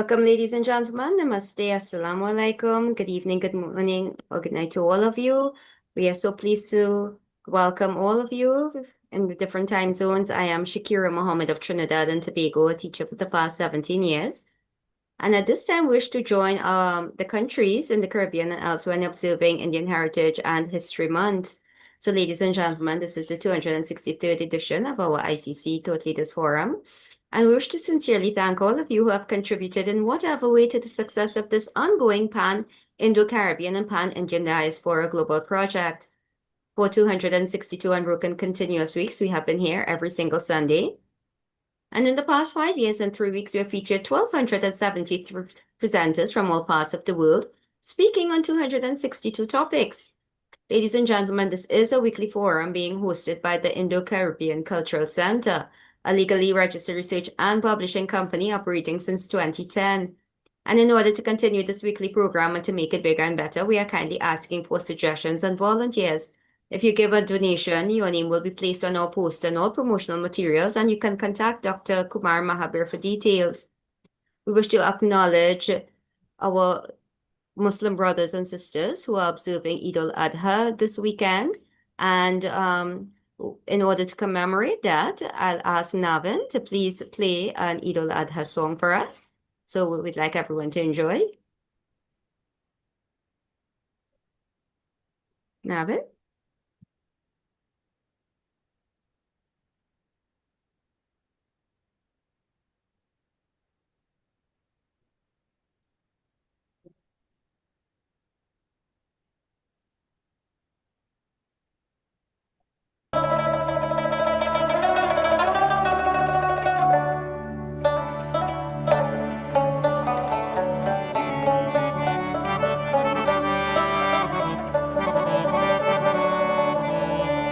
Welcome, ladies and gentlemen. Namaste, assalamu alaikum. Good evening, good morning, or good night to all of you. We are so pleased to welcome all of you in the different time zones. I am Shakira Mohammed of Trinidad and Tobago, a teacher for the past 17 years. And at this time, wish to join the countries in the Caribbean and elsewhere in observing Indian Heritage and History Month. So, ladies and gentlemen, this is the 263rd edition of our ICC Thought Leaders Forum. I wish to sincerely thank all of you who have contributed in whatever way to the success of this ongoing Pan-Indo-Caribbean and Pan-Indian Diaspora Global Project. For 262 unbroken continuous weeks, we have been here every single Sunday. And in the past 5 years and 3 weeks, we have featured 1,273 presenters from all parts of the world, speaking on 262 topics. Ladies and gentlemen, this is a weekly forum being hosted by the Indo-Caribbean Cultural Center, a legally registered research and publishing company operating since 2010. And in order to continue this weekly program and to make it bigger and better, we are kindly asking for suggestions and volunteers. If you give a donation, your name will be placed on our poster and all promotional materials, and you can contact Dr. Kumar Mahabir for details. We wish to acknowledge our Muslim brothers and sisters who are observing Eid al-Adha this weekend. And in order to commemorate that, I'll ask Navin to please play an Eid al-Adha song for us. So we'd like everyone to enjoy. Navin?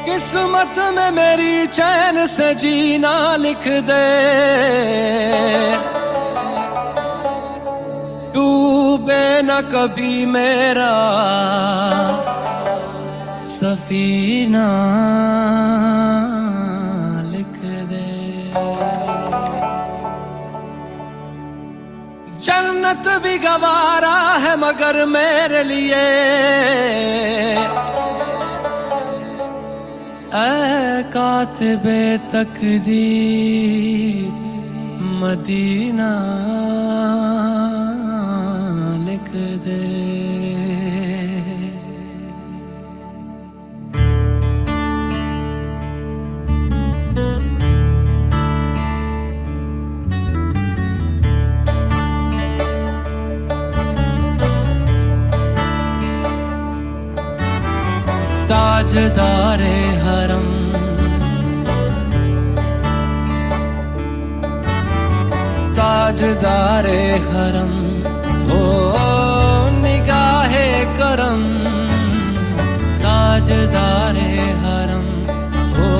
किस्मत में मेरी चैन से जीना लिख दे, डूबे न कभी मेरा सफीना लिख दे। जन्नत भी गवारा है मगर मेरे लिए ऐ कातिबे तकदीर मदीना लिख दे। ताजदारे हरम ताजदारे हरम हो निगाहे करम, ताजदारे हरम हो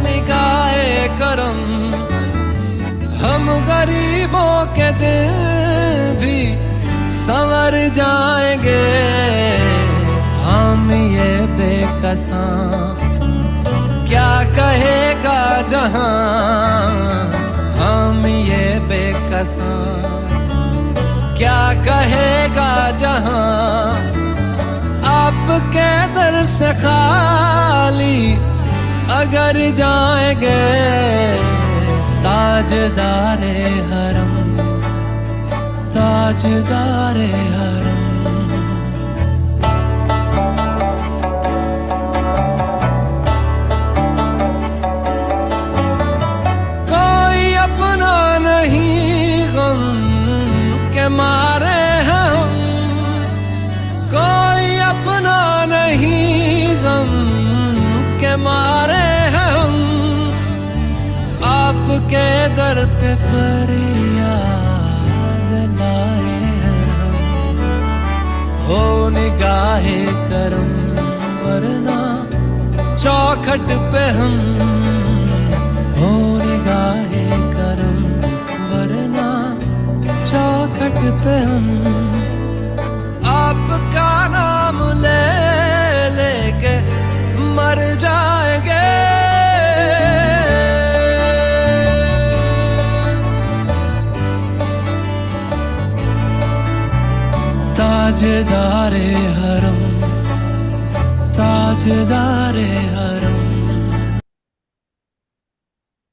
निगाहे करम। हम गरीबों के दिल भी संवर जाएंगे, हम ये बेकसां क्या कहेगा जहां, हम ये बेकसां क्या कहेगा जहां। आपके दर से खाली अगर जाएंगे, ताजदारे हरम ताजदारे हरम। मारे हैं हम, कोई अपना नहीं गम के मारे हैं हम। आपके दर पे फरियाद लाए हैं हम, हो निगाहे करम वरना चौखट पे हम, हो निगाहे करम वरना चौखट पे हम। आपका नाम ले लेके मर जाएंगे, ताजदारे हरम, ताजदारे हरम.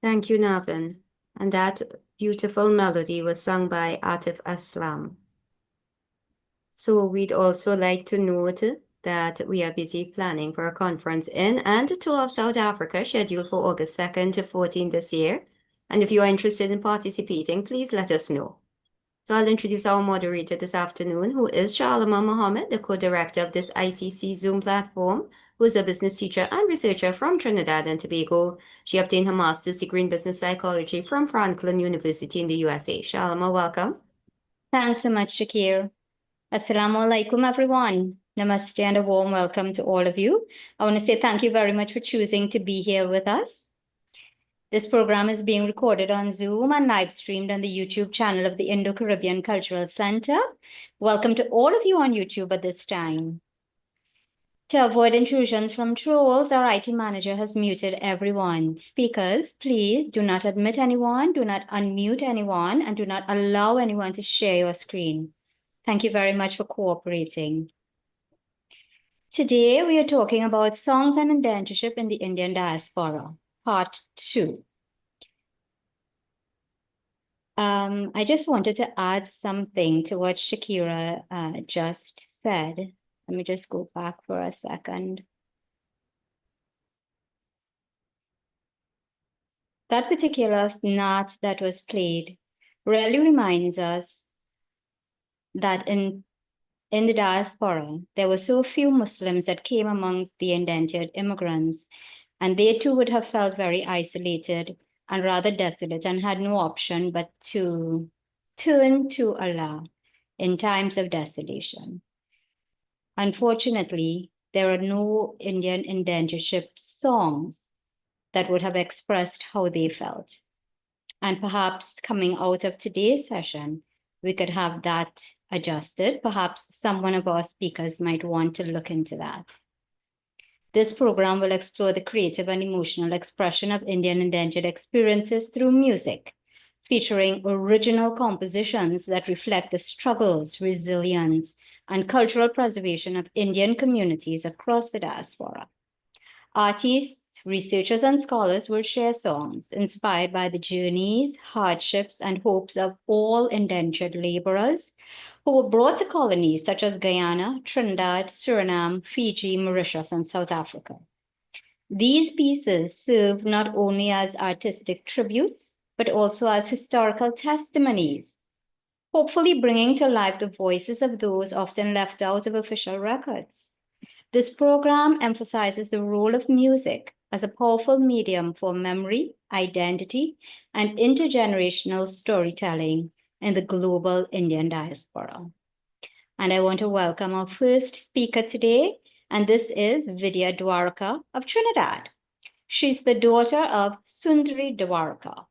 Thank you, Navin. And that beautiful melody was sung by Atif Aslam. So we'd also like to note that we are busy planning for a conference in and a tour of South Africa scheduled for August 2nd to 14th this year. And if you are interested in participating, please let us know. So I'll introduce our moderator this afternoon, who is Shalama Mohammed, the co-director of this ICC Zoom platform, who is a business teacher and researcher from Trinidad and Tobago. She obtained her master's degree in business psychology from Franklin University in the USA. Shalama, welcome. Thanks so much, Shakir. Assalamu alaikum, everyone. Namaste and a warm welcome to all of you. I want to say thank you very much for choosing to be here with us. This program is being recorded on Zoom and live streamed on the YouTube channel of the Indo-Caribbean Cultural Center. Welcome to all of you on YouTube at this time. To avoid intrusions from trolls, our IT manager has muted everyone. Speakers, please do not admit anyone, do not unmute anyone, and do not allow anyone to share your screen. Thank you very much for cooperating. Today, we are talking about songs and indentureship in the Indian diaspora, part 2. I just wanted to add something to what Shakira just said. Let me just go back for a second. That particular naat that was played really reminds us that in the diaspora, there were so few Muslims that came amongst the indentured immigrants, and they too would have felt very isolated and rather desolate and had no option but to turn to Allah in times of desolation. Unfortunately, there are no Indian indentureship songs that would have expressed how they felt. And perhaps coming out of today's session, we could have that adjusted. Perhaps some one of our speakers might want to look into that. This program will explore the creative and emotional expression of Indian indentured experiences through music, featuring original compositions that reflect the struggles, resilience, and cultural preservation of Indian communities across the diaspora. Artists, researchers, and scholars will share songs inspired by the journeys, hardships, and hopes of all indentured laborers who were brought to colonies such as Guyana, Trinidad, Suriname, Fiji, Mauritius, and South Africa. These pieces serve not only as artistic tributes, but also as historical testimonies, hopefully bringing to life the voices of those often left out of official records. This program emphasizes the role of music as a powerful medium for memory, identity, and intergenerational storytelling in the global Indian diaspora. And I want to welcome our first speaker today, and this is Vidya Dwarka of Trinidad. She's the daughter of Sundari Dwarka,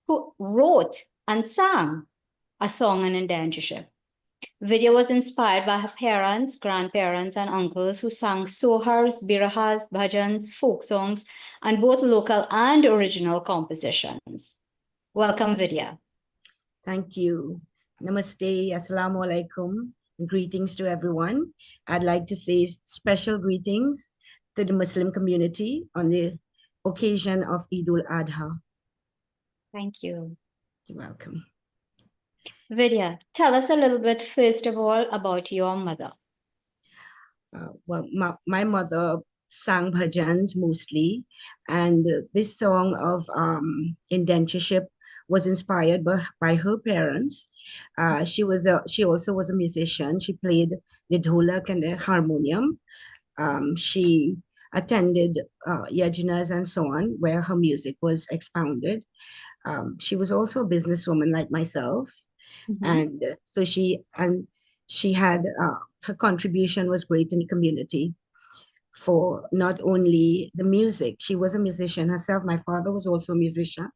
who wrote and sang a song on indentureship. Vidya was inspired by her parents, grandparents, and uncles who sang sohars, birahas, bhajans, folk songs, and both local and original compositions. Welcome, Vidya. Thank you. Namaste, Assalamu alaikum, and greetings to everyone. I'd like to say special greetings to the Muslim community on the occasion of Eid al-Adha. Thank you. You're welcome. Vidya, tell us a little bit, first of all, about your mother. Well, my mother sang bhajans mostly, and this song of indentureship was inspired by her parents. She also was a musician. She played the dholak and the harmonium. She attended yajnas and so on, where her music was expounded. She was also a businesswoman like myself. And so she had her contribution was great in the community for not only the music. She was a musician herself. My father was also a musician,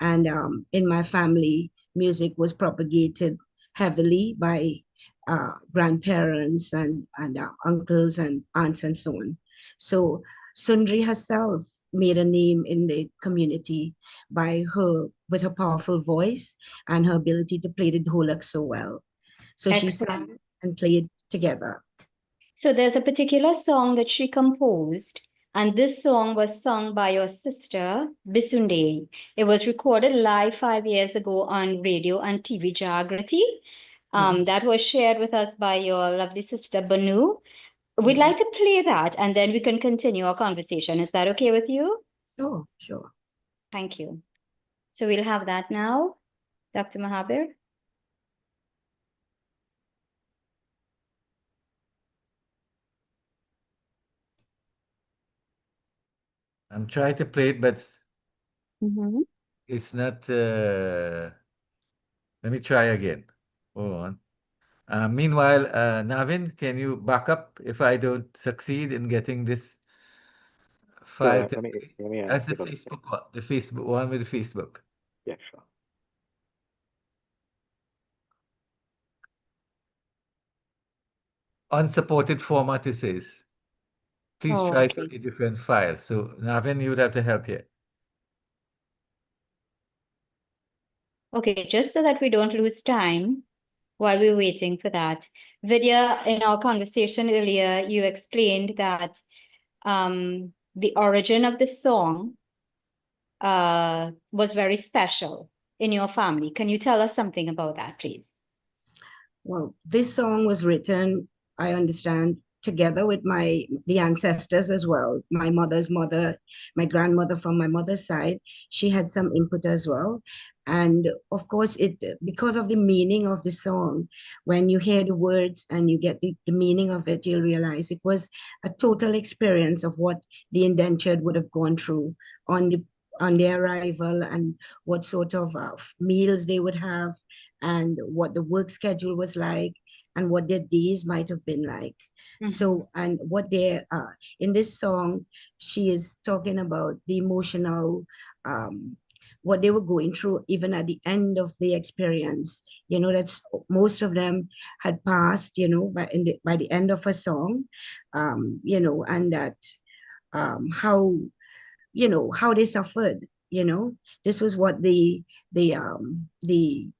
and in my family, music was propagated heavily by grandparents and uncles and aunts and so on. So Sundri herself made a name in the community with her powerful voice and her ability to play the dholak so well. So she sang and played together. So there's a particular song that she composed, and this song was sung by your sister, Bisunde. It was recorded live 5 years ago on radio and TV Jagrati. Yes. That was shared with us by your lovely sister, Banu. We'd Yes. like to play that, and then we can continue our conversation. Is that okay with you? Sure, sure. Thank you. So we'll have that now, Dr. Mahabir. I'm trying to play it, but Mm-hmm. it's not. Let me try again. Hold on. Meanwhile, Navin, can you back up if I don't succeed in getting this file Sure. to Let play? me That's the take a look. Facebook one, the Facebook one with the Facebook. Yeah, sure. Unsupported format, it says. Please Oh, try for okay. a different file. So Navin, you would have to help here. Okay, just so that we don't lose time while we're waiting for that. Vidya, in our conversation earlier, you explained that the origin of the song was very special in your family. Can you tell us something about that, please? Well, this song was written, I understand, together with the ancestors as well. My mother's mother, my grandmother from my mother's side, she had some input as well. And of course, because of the meaning of the song, when you hear the words and you get the meaning of it, you realize it was a total experience of what the indentured would have gone through on their arrival, and what sort of meals they would have, and what the work schedule was like, and what their days might have been like. So, and what in this song, she is talking about the emotional, what they were going through, even at the end of the experience. That's most of them had passed, by the end of a song, and that how they suffered. This was what the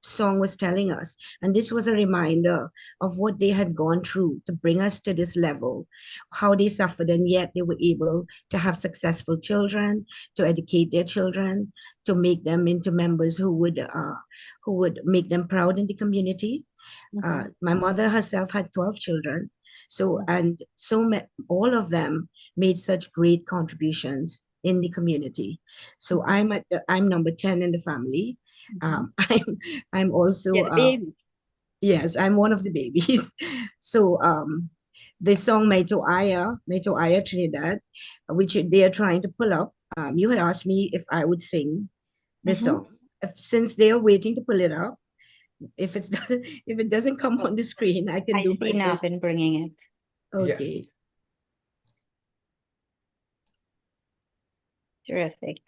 song was telling us, and this was a reminder of what they had gone through to bring us to this level, how they suffered, and yet they were able to have successful children, to educate their children, to make them into members who would make them proud in the community. My mother herself had 12 children. So, and all of them made such great contributions in the community. So I'm number 10 in the family. I'm also, Yeah, baby. yes, I'm one of the babies. So the song Meto Aya Trinidad, which they are trying to pull up. You had asked me if I would sing this song. Since they are waiting to pull it up, if it doesn't come on the screen, I can I do see my first. Navin bringing it. Okay. Terrific.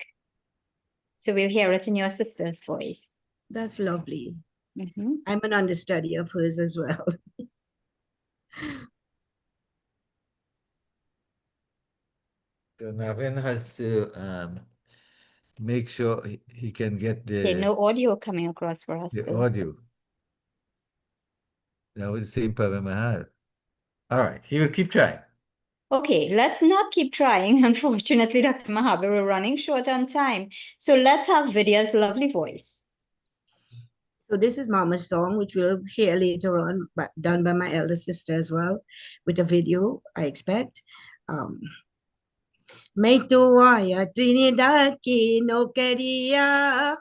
So we'll hear it in your sister's voice. That's lovely. Mm-hmm. I'm an understudy of hers as well. So Navin has to make sure he can get Okay, the no audio coming across for us, though. audio. That was the same problem I had. All right, he will keep trying. Okay, let's not keep trying. Unfortunately, Dr. Mahabir, we're running short on time. So let's have Vidya's lovely voice. So this is Mama's song, which we'll hear later on, but done by my elder sister as well, with a video, I expect. मैं तो आया Trinidad की नौकरिया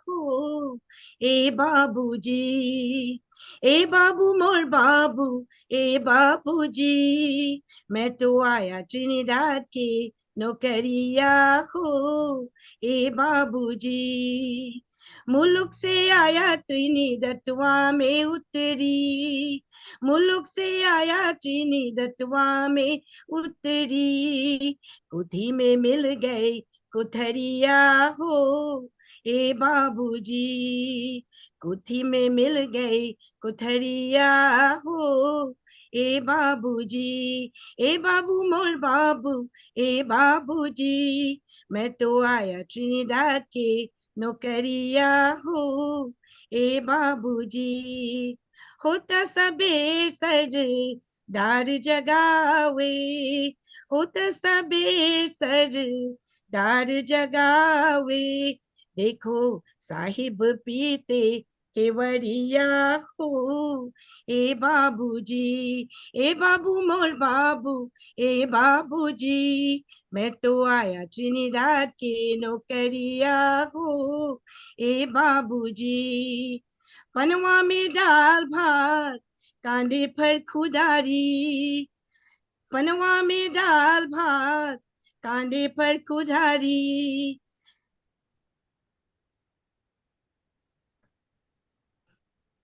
हो, ए बाबूजी, ए बाबू मोर बाबू, ए बाबूजी, मैं तो आया ट्रिनिडाद की नौकरिया हो, ए बाबूजी, मुल्क से आया त्रिनिदतवा में उतरी, मुल्क से आया त्रिनिदतवा में उतरी, कुथी में मिल गए कुथरिया हो, ए बाबूजी, कुथी में मिल गए कुथरिया हो, ए बाबूजी, ए बाबू मोर बाबू, ए बाबूजी, मैं तो आया ट्रिनिडाद के नौकरिया हो, ए बाबूजी, होता सबेर सर दार जगावे होत सबेर सर दार जगावे देखो साहिब पीते केवड़िया हो ए बाबू मोर बाबू ए बाबूजी मैं तो आया ट्रिनिडाद के नौकरिया हो ए बाबूजी पनवा में दाल भात कांदे पर खुदारी पनवा में दाल भात कांदे पर खुदारी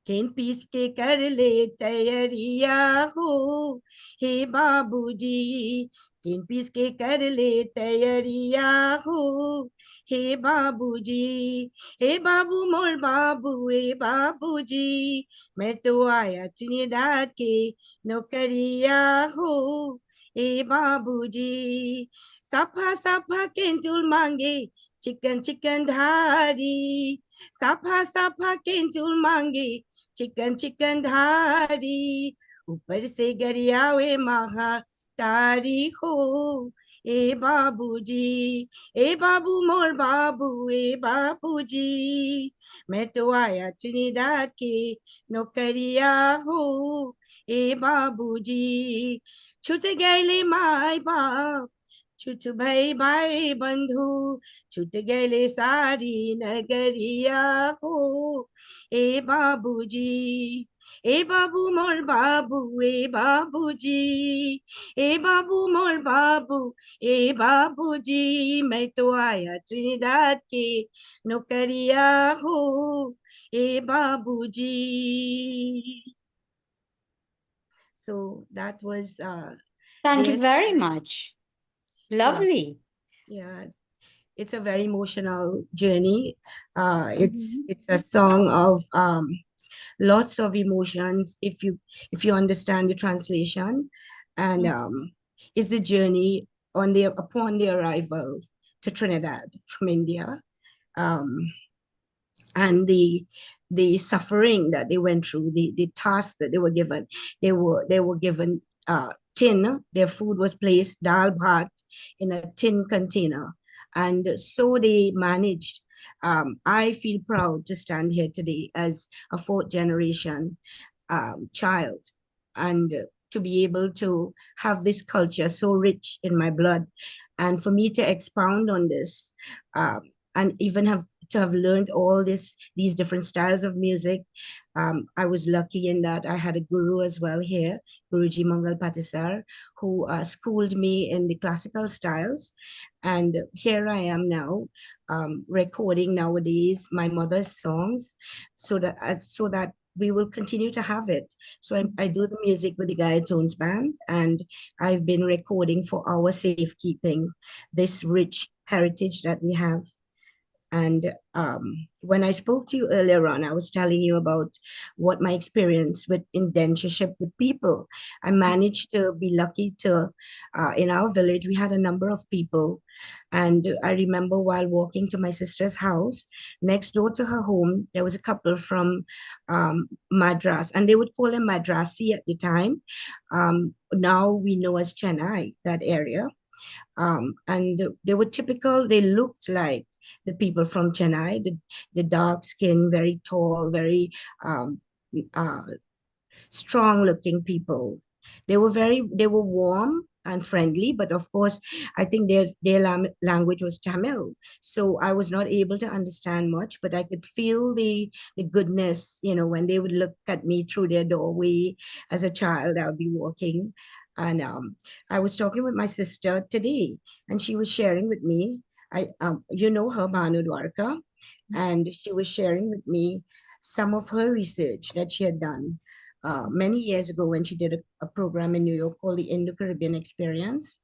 केन पीस के कर ले तैयारिया हो हे बाबूजी केन पीस के कर ले तैयारिया हो हे बाबूजी हे बाबू मोर बाबू हे बाबूजी मैं तो आया ट्रिनिडाद के नौकरिया हो हे बाबूजी साफा साफा केंचुल मांगे चिकन चिकन धारी साफा साफा केंचुल मांगे चिकन चिकन धारी ऊपर से गरियावे महा तारी हो ए बाबूजी ए बाबू मोर बाबू ए बाबूजी मैं तो आया ट्रिनिडाद के नौकरिया हो ए बाबूजी छूट गए माय बाप छूट भाई भाई बंधु छूट गए सारी नगरिया हो ए बाबूजी ए बाबू मोर बाबू ए बाबूजी ए बाबू मोर बाबू ए बाबूजी मैं तो आया ट्रिनिडाद के नौकरिया हो ए बाबूजी. So that was Thank you their very story. much. Lovely. Yeah, it's a very emotional journey. It's a song of lots of emotions if you understand the translation, and it's a journey upon the arrival to Trinidad from India, and the suffering that they went through, the tasks that they were given. They were given tin. Their food was placed dal bhat in a tin container, and so they managed. I feel proud to stand here today as a fourth generation child, and to be able to have this culture so rich in my blood, and for me to expound on this, and even to have learned all these different styles of music. I was lucky in that I had a guru as well here, Guruji Mangal Patisar, who schooled me in the classical styles. And here I am now, recording nowadays my mother's songs, so that we will continue to have it. So I do the music with the Gaia Tones Band, and I've been recording for our safekeeping, this rich heritage that we have. And when I spoke to you earlier on, I was telling you about what my experience with indentureship with people. I managed to be lucky to, in our village, we had a number of people. And I remember while walking to my sister's house, next door to her home, there was a couple from Madras, and they would call him Madrasi at the time. Now we know as Chennai, that area. And they were typical, they looked like the people from Chennai, the dark skin, very tall, very strong looking people. They were warm and friendly, but of course, I think their language was Tamil. So I was not able to understand much, but I could feel the goodness, when they would look at me through their doorway as a child. I would be walking. And I was talking with my sister today, and she was sharing with me, her, Banu Dwarka, and she was sharing with me some of her research that she had done many years ago when she did a program in New York called the Indo-Caribbean Experience.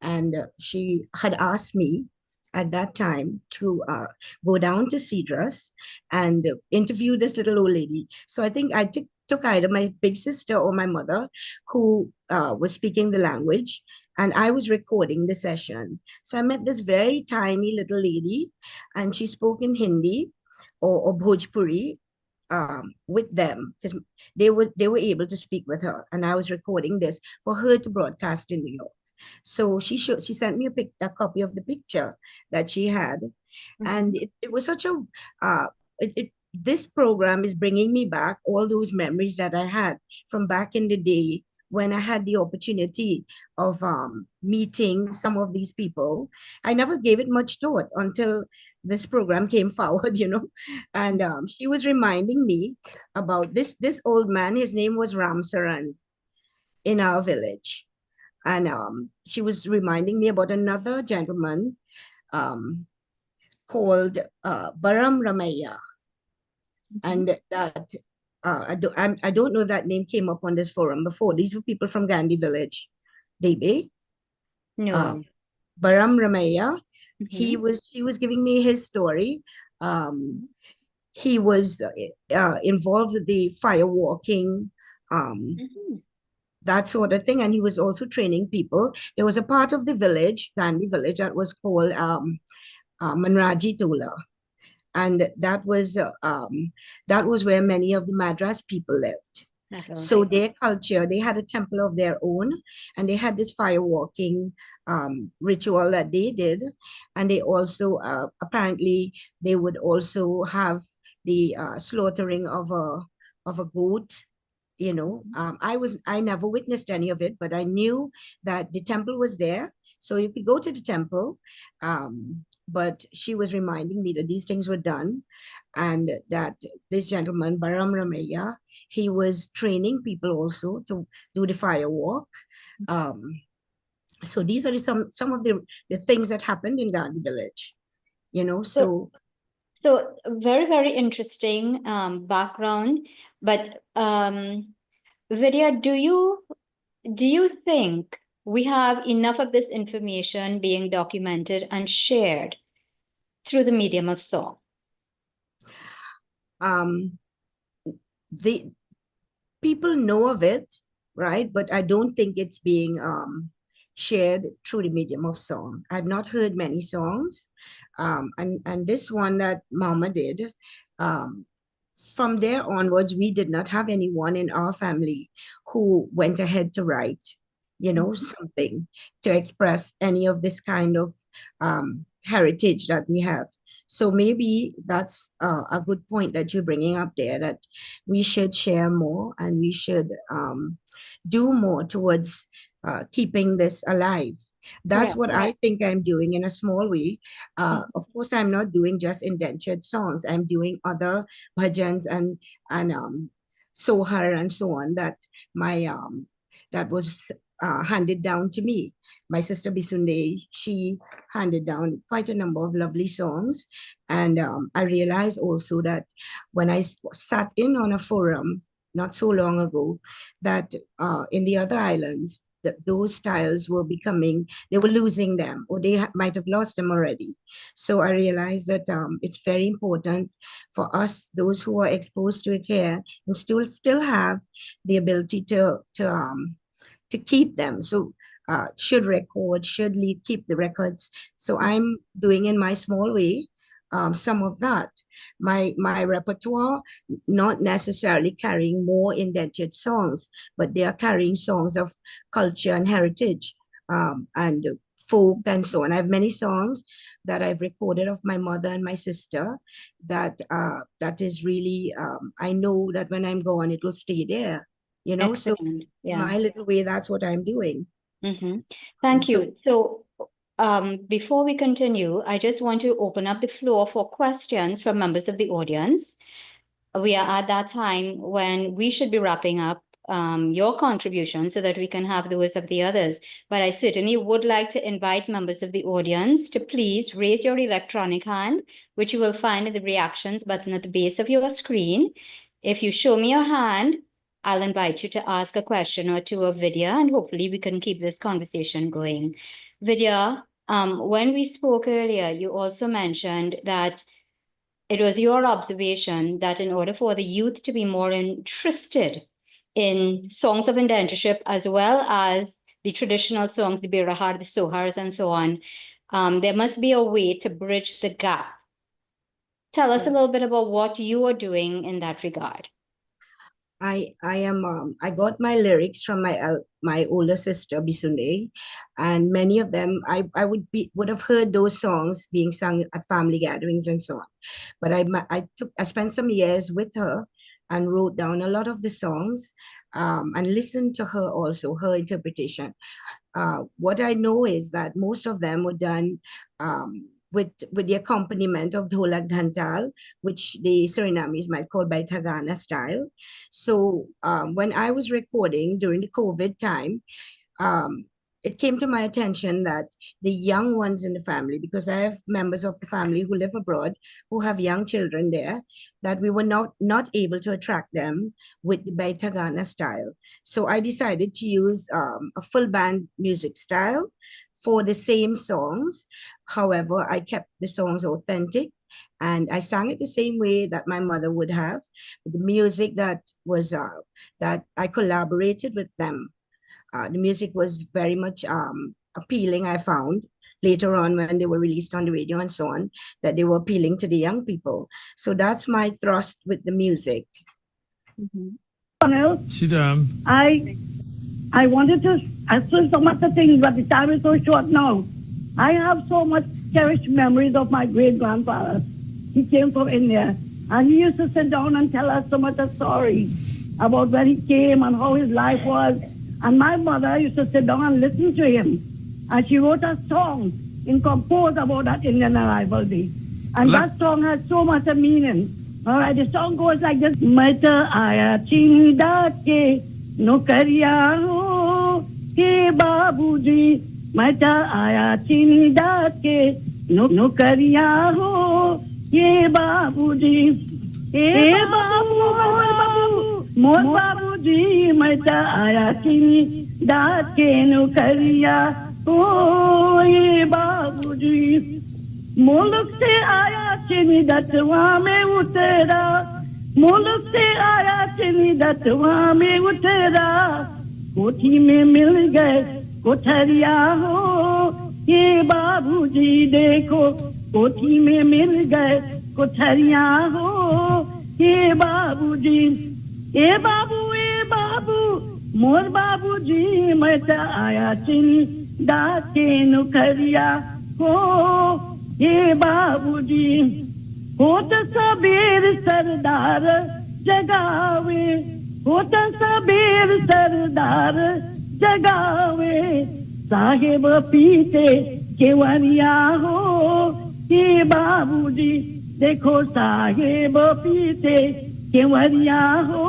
And she had asked me at that time to go down to Cedras and interview this little old lady. So I think I took either my big sister or my mother, who was speaking the language, and I was recording the session. So I met this very tiny little lady, and she spoke in Hindi or Bhojpuri, with them, because they were able to speak with her, and I was recording this for her to broadcast in New York. So she sent me a copy of the picture that she had, and it was such a this program is bringing me back all those memories that I had from back in the day when I had the opportunity of meeting some of these people. I never gave it much thought until this program came forward, and she was reminding me about this old man. His name was Ramsaran in our village. And she was reminding me about another gentleman called Baram Ramaya. And that I don't know if that name came up on this forum before. These were people from Gandhi village. Debe. No. Baram Ramaya. He was giving me his story. He was involved with the fire walking, that sort of thing, and he was also training people. There was a part of the village, Gandhi village, that was called Manraji Tola, and that was where many of the Madras people lived. So their culture, they had a temple of their own, and they had this fire walking ritual that they did, and they also apparently they would also have the slaughtering of a goat. I never witnessed any of it, but I knew that the temple was there, so you could go to the temple. But she was reminding me that these things were done, and that this gentleman, Baram Ramaya, he was training people also to do the fire walk. So these are some of the things that happened in Gandhi village, so. So very, very interesting background. But Vidya, do you think we have enough of this information being documented and shared through the medium of song? The people know of it, right? But I don't think it's being shared through the medium of song. I've not heard many songs, and this one that Mama did, from there onwards, we did not have anyone in our family who went ahead to write, something to express any of this kind of heritage that we have. So maybe that's a good point that you're bringing up there, that we should share more and we should do more towards keeping this alive. That's what I think I'm doing in a small way. Of course, I'm not doing just indentured songs. I'm doing other bhajans and sohar and so on that that was handed down to me. My sister Bisunde, she handed down quite a number of lovely songs. And I realized also that when I sat in on a forum not so long ago, that in the other islands, those styles were they were losing them, or they might have lost them already. So I realized that it's very important for us, those who are exposed to it here, and still have the ability to keep them. So should record, should keep the records. So I'm doing in my small way some of that. My repertoire, not necessarily carrying more indentured songs, but they are carrying songs of culture and heritage and folk and so on. I have many songs that I've recorded of my mother and my sister that is really, I know that when I'm gone, it will stay there. So my little way, that's what I'm doing. Thank you. So before we continue, I just want to open up the floor for questions from members of the audience. We are at that time when we should be wrapping up your contribution so that we can have those of the others. But I certainly would like to invite members of the audience to please raise your electronic hand, which you will find in the reactions button at the base of your screen. If you show me your hand, I'll invite you to ask a question or two of Vidya, and hopefully we can keep this conversation going. Vidya, when we spoke earlier, you also mentioned that it was your observation that in order for the youth to be more interested in songs of indentureship, as well as the traditional songs, the Birahar, the Sohars, and so on, there must be a way to bridge the gap Tell us a little Yes. bit about what you are doing in that regard. I got my lyrics from my older sister Bisunde, and many of them I would have heard those songs being sung at family gatherings and so on. But I spent some years with her and wrote down a lot of the songs, and listened to her also, her interpretation. What I know is that most of them were done, with the accompaniment of dholak dhantal, which the Surinamese might call by Tagana style. So when I was recording during the COVID time, um, it came to my attention that the young ones in the family, because I have members of the family who live abroad who have young children there, that we were not able to attract them with the Baitagana style. So I decided to use a full band music style for the same songs. However, I kept the songs authentic and I sang it the same way that my mother would have, with the music that I collaborated with them. The music was very much appealing, I found later on when they were released on the radio and so on, that they were appealing to the young people. So that's my thrust with the music. I wanted to answer so much of things, but the time is so short now. I have so much cherished memories of my great-grandfather. He came from India, and he used to sit down and tell us so much of stories about where he came and how his life was. And my mother used to sit down and listen to him. And she wrote a song in compose about that Indian arrival day. And that song has so much of meaning. All right, the song goes like this. Maita aya chinda ke nokariya ho ke babuji. Maita aya chinda ke nokariya ho ke babuji. Hey babu, more babuji, maita aya kini dat ke nukariya. Oh, ye babuji, muluk se aya chini datwa mein utera. Muluk se aya chini datwa mein utera. Koti mein mil gaye kothariya ho. Ye babuji dekho, koti mein mil gaye kothariya ho. Ye babuji, ye babu, more babuji, maita aya chini dat ke nukariya ho. Ye babuji, hota sabir sardar jagawe, hota sabir sardar jagawe, sahib pite kewariya ho. Ye babuji, देखो साहेब पीते केवरिया हो.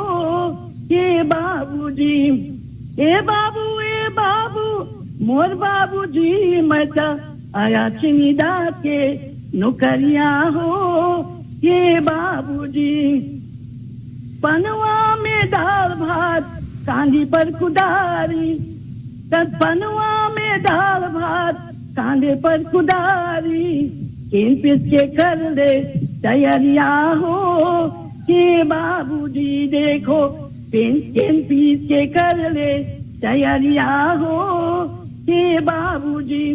ये बाबूजी, ए बाबू, मोर बाबूजी, मैता आया चिनिदा के नौकरिया हो. ये बाबूजी, पनवा में दाल भात कांधी पर कुदारी. पनवा में दाल भात कांधे पर कुदारी. किन पिसके कर ले तैयारिया हो. ये बाबूजी देखो किन पीस के कर ले तैयारिया हो. ये बाबूजी,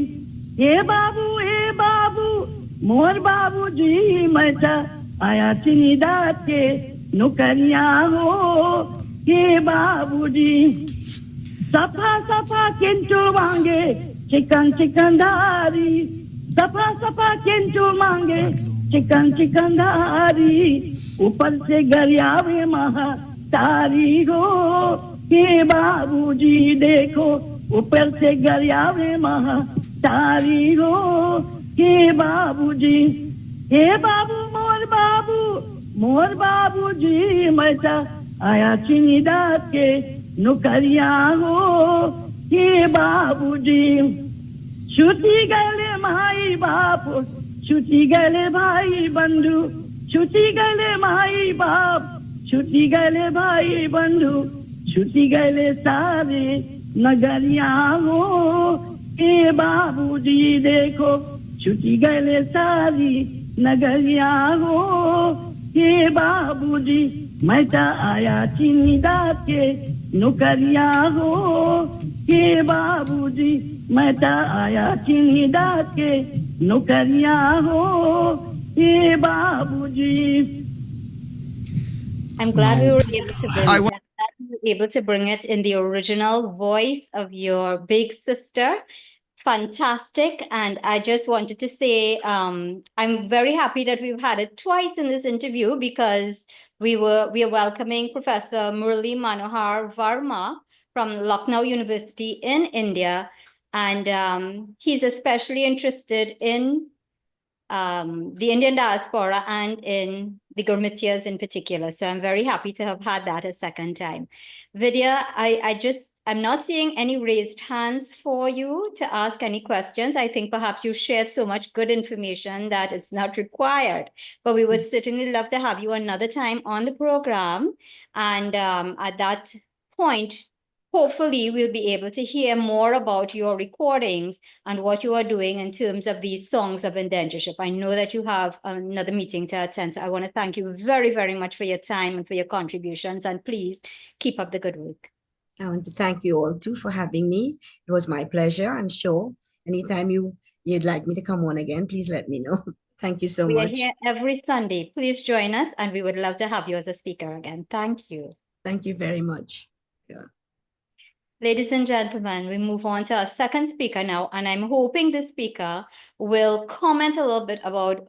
ये बाबू, मोर बाबूजी, मैता आया चिनिदा के नौकरिया हो. ये बाबूजी, सफा किंचु मांगे चिकन धारी. सफा किंचु मांगे चिकन धारी. ऊपर से गरियावे महातारी हो. ये बाबूजी देखो ऊपर से गरियावे महातारी हो. ये बाबूजी, हे बाबू, मोर बाबूजी, मैता आया चिनिदा के नौकरिया हो. ये बाबूजी, छुट्टी गले माई बाप, छुट्टी गले भाई बंधु. छुट्टी गले माई बाप, छुट्टी गले भाई बंधु. छुट्टी गले सारे नगरिया हो. ये बाबूजी देखो छुट्टी गले सारी नगरिया हो. ये बाबूजी, मैता आया चिनिदा के नौकरिया हो. ये बाबूजी, मैता आया चिनिदा के नौकरिया हो. Hey, Babuji. I'm glad we No. were able to bring I it. wa- I'm glad we were able to bring it in the original voice of your big sister. Fantastic. And I just wanted to say, I'm very happy that we've had it twice in this interview because we are welcoming Professor Murli Manohar Varma from Lucknow University in India. And he's especially interested in the Indian diaspora and in the Gurmitias in particular. So I'm very happy to have had that a second time. Vidya, I'm not seeing any raised hands for you to ask any questions. I think perhaps you shared so much good information that it's not required, but we would certainly love to have you another time on the program. And at that point, hopefully we'll be able to hear more about your recordings and what you are doing in terms of these songs of indentureship. I know that you have another meeting to attend, so I want to thank you very, very much for your time and for your contributions, and please keep up the good work. I want to thank you all too for having me. It was my pleasure, and sure, anytime you'd like me to come on again, please let me know. Thank you so We are much. here every Sunday. Please join us, and we would love to have you as a speaker again. Thank you. Thank you very much. Yeah. Ladies and gentlemen, we move on to our second speaker now, and I'm hoping this speaker will comment a little bit about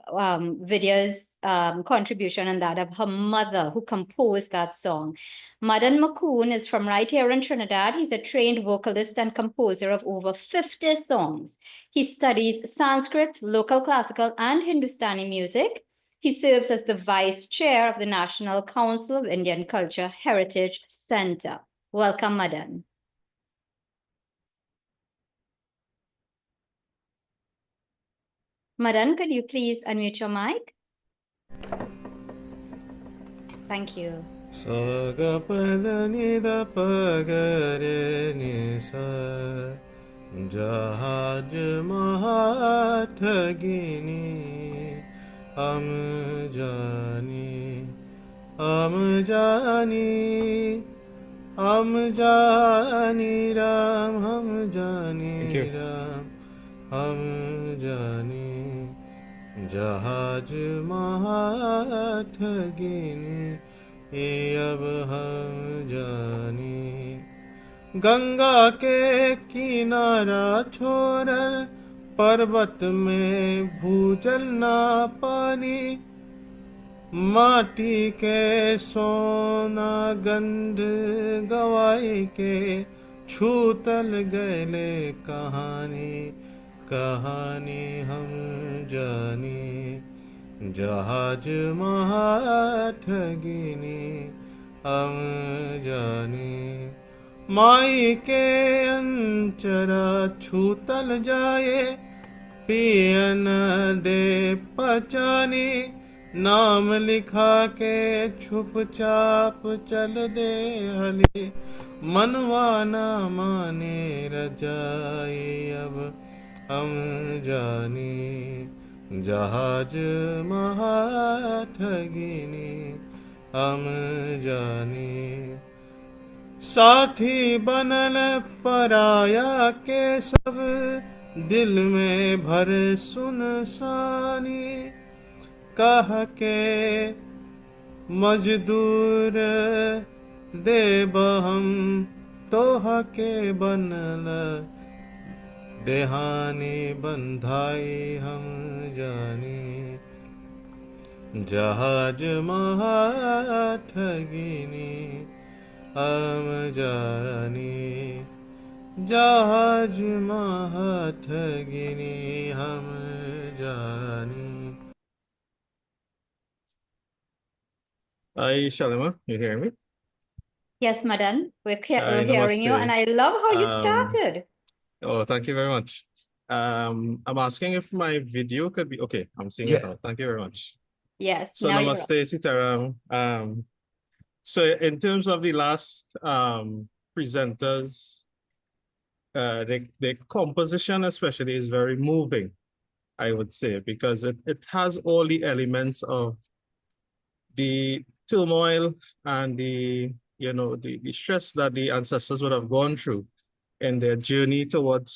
Vidya's contribution and that of her mother who composed that song. Madan Makoon is from right here in Trinidad. He's a trained vocalist and composer of over 50 songs. He studies Sanskrit, local classical, and Hindustani music. He serves as the vice chair of the National Council of Indian Culture Heritage Center. Welcome, Madan. Madan, could you please unmute your mic? Thank you. जहाज महाठगिनी हम जानी राम हम जानी राम हम जानी जहाज महाठगिनी अब हम जानी गंगा के किनारा छोड़ पर्वत में भूजल ना पानी माटी के सोना गंध गवाई के छूतल गले कहानी हम जानी जहाज महाठगिनी हम जानी माई के अंचरा छूतल जाए पियन दे पचानी नाम लिखा के छुप चाप चल दे हली मनवा ना माने रजाई अब हम जानी जहाज महाठगिनी हम जानी साथी बनल पराया के सब दिल में भर सुनसानी कह के मजदूर देब हम तोह के बनल देहानी बंधाई हम जानी जहाज महाठगिनी हम जानी जहाज महाठगिनी हम जानी Hi, Shalima, you hear me? Yes, Madan, we're Hi, hearing you, namaste. and I love how you Um, started. Oh, thank you very much. I'm asking if my video could be okay. I'm seeing it Yeah. now. Thank you very much. Yes, So now you're up. namaste, Sitaram. So in terms of the last presenters, the composition especially is very moving, I would say, because it has all the elements of the turmoil and the stress that the ancestors would have gone through in their journey towards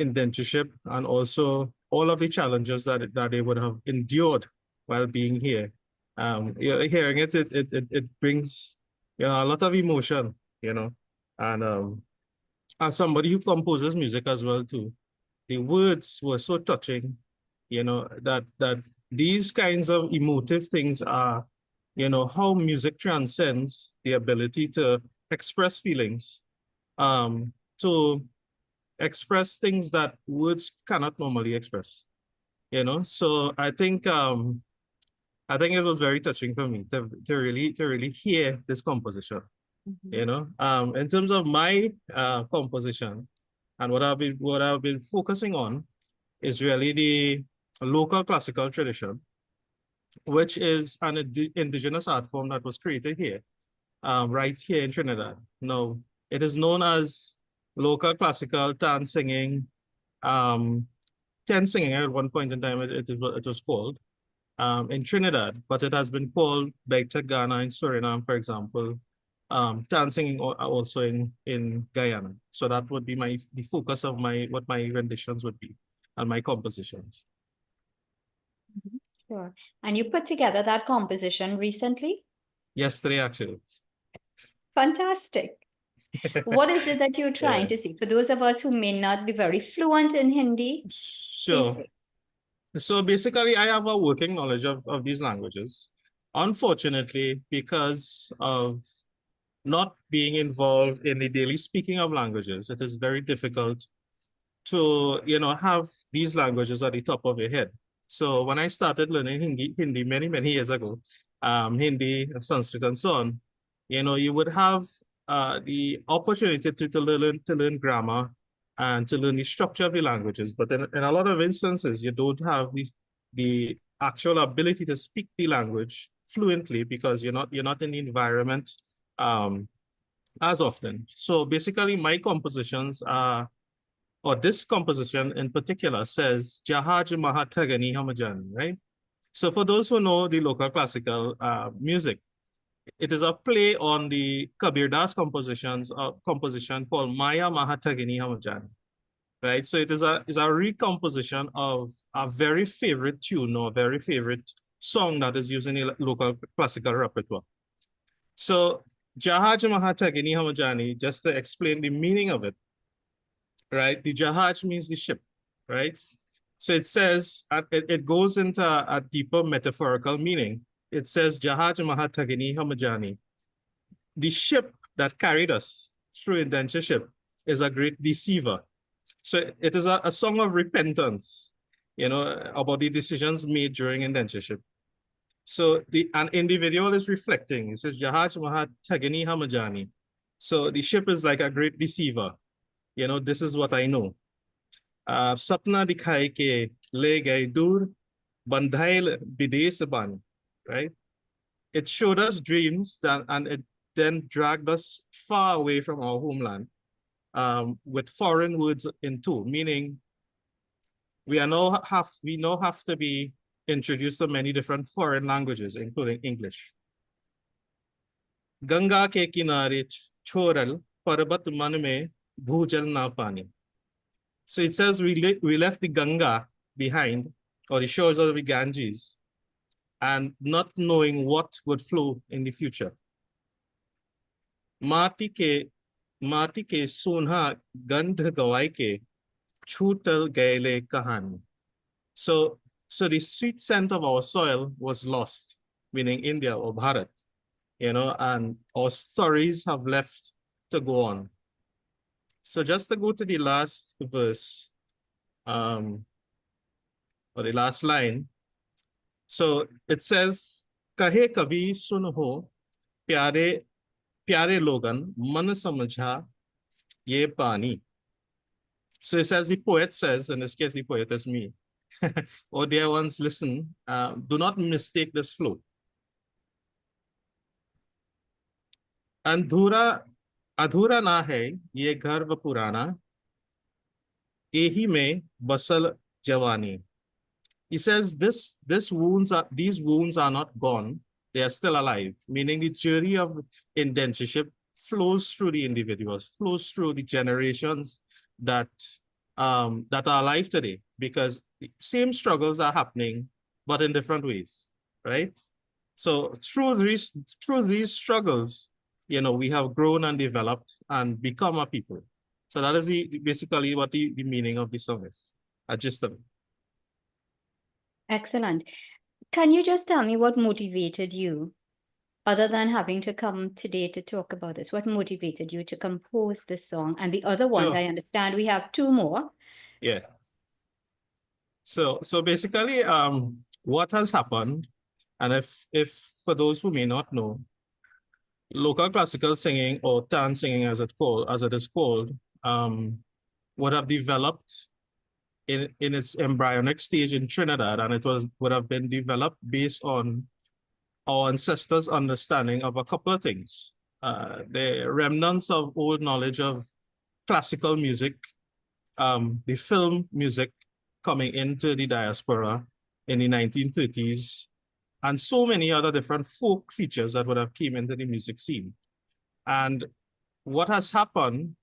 indentureship, and also all of the challenges that they would have endured while being here. Hearing it brings a lot of emotion, and as somebody who composes music as well too, the words were so touching, that these kinds of emotive things are, how music transcends the ability to express feelings, to express things that words cannot normally express, So I think it was very touching for me to really hear this composition. In terms of my composition, and what I've been focusing on is really the local classical tradition, which is an indigenous art form that was created here, right here in Trinidad. Now, it is known as local classical dance singing, tent singing at one point in time, it was called in Trinidad, but it has been called Baita Ghana in Suriname, for example, dancing also in Guyana. So that would be the focus of what my renditions would be and my compositions. Sure. And you put together that composition recently? Yesterday, actually. Fantastic. What is it that you're trying to see? For those of us who may not be very fluent in Hindi, Sure. please. So basically, I have a working knowledge of these languages. Unfortunately, because of not being involved in the daily speaking of languages, it is very difficult to, have these languages at the top of your head. So when I started learning Hindi many, many years ago, Hindi, Sanskrit, and so on, you would have the opportunity to learn grammar and to learn the structure of the languages. But in a lot of instances, you don't have the actual ability to speak the language fluently because you're not in the environment as often. So basically, my compositions are, or this composition in particular says Jahaj Mahatagani Hamajan, right? So for those who know the local classical music, it is a play on the Kabir Das composition called Maya Mahatagini Hamajan, right? So it is a recomposition of a very favorite tune or very favorite song that is used in the local classical repertoire. So Jahaj Mahatagini Hamajani, just to explain the meaning of it, right? The Jahaj means the ship, right? So it says, it goes into a deeper metaphorical meaning. It says, Jahaj Mahatagini Hamajani. The ship that carried us through indentureship is a great deceiver. So it is a song of repentance, about the decisions made during indentureship. So an individual is reflecting. It says, Jahaj Mahatagini Hamajani. So the ship is like a great deceiver. This is what I know. Sapna dikhai ke le gaye dur, bandhail bidesh ban, right? It showed us dreams and it then dragged us far away from our homeland with foreign words in tow, meaning we now have to be introduced to many different foreign languages, including English. Ganga ke kinare choral parbat man mein bhujal na pani. So it says we left the Ganga behind, or the shores of the Ganges, and not knowing what would flow in the future. Mati ke sunha gandh gawai ke chutal gaile kahan. So the sweet scent of our soil was lost, meaning India or Bharat, and our stories have left to go on. So just to go to the last verse, or the last line. So it says, Kahe kabi sunho, pyare logan, man samajha ye pani. So it says, the poet says, in this case, the poet is me. Oh, dear ones, listen, do not mistake this flow. Adhura na hai ye garv purana, ehi mein basal jawani. He says these wounds are not gone, they are still alive, meaning the journey of indentureship flows through the individuals, flows through the generations that are alive today, because same struggles are happening, but in different ways, right? So through these struggles, we have grown and developed and become a people. So that is basically what the meaning of the song is. Just a Excellent. Can you just tell me what motivated you, other than having to come today to talk about this, what motivated you to compose this song? And the other ones, Sure. I understand we have two more. Yeah. So basically, what has happened, and if for those who may not know, local classical singing or dance singing as it is called, would have developed in its embryonic stage in Trinidad, and would have been developed based on our ancestors' understanding of a couple of things. The remnants of old knowledge of classical music, the film music coming into the diaspora in the 1930s, and so many other different folk features that would have came into the music scene. And what has happened,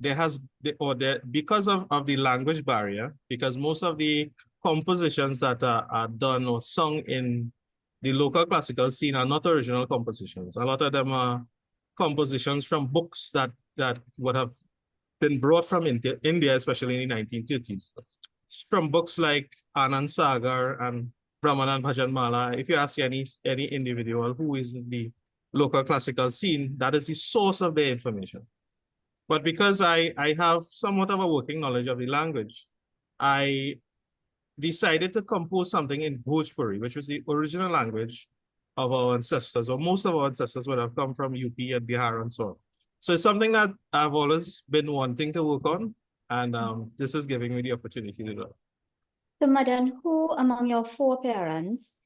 because of the language barrier, because most of the compositions that are done or sung in the local classical scene are not original compositions. A lot of them are compositions from books that would have been brought from India, especially in the 1930s. From books like Anand Sagar and Brahman and Bhajan Mala. If you ask any individual who is in the local classical scene, that is the source of their information. But because I have somewhat of a working knowledge of the language, I decided to compose something in Bhojpuri, which was the original language of our ancestors, or most of our ancestors would have come from UP and Bihar and so on. So it's something that I've always been wanting to work on, and this is giving me the opportunity to do it. So, Madan, who among your four parents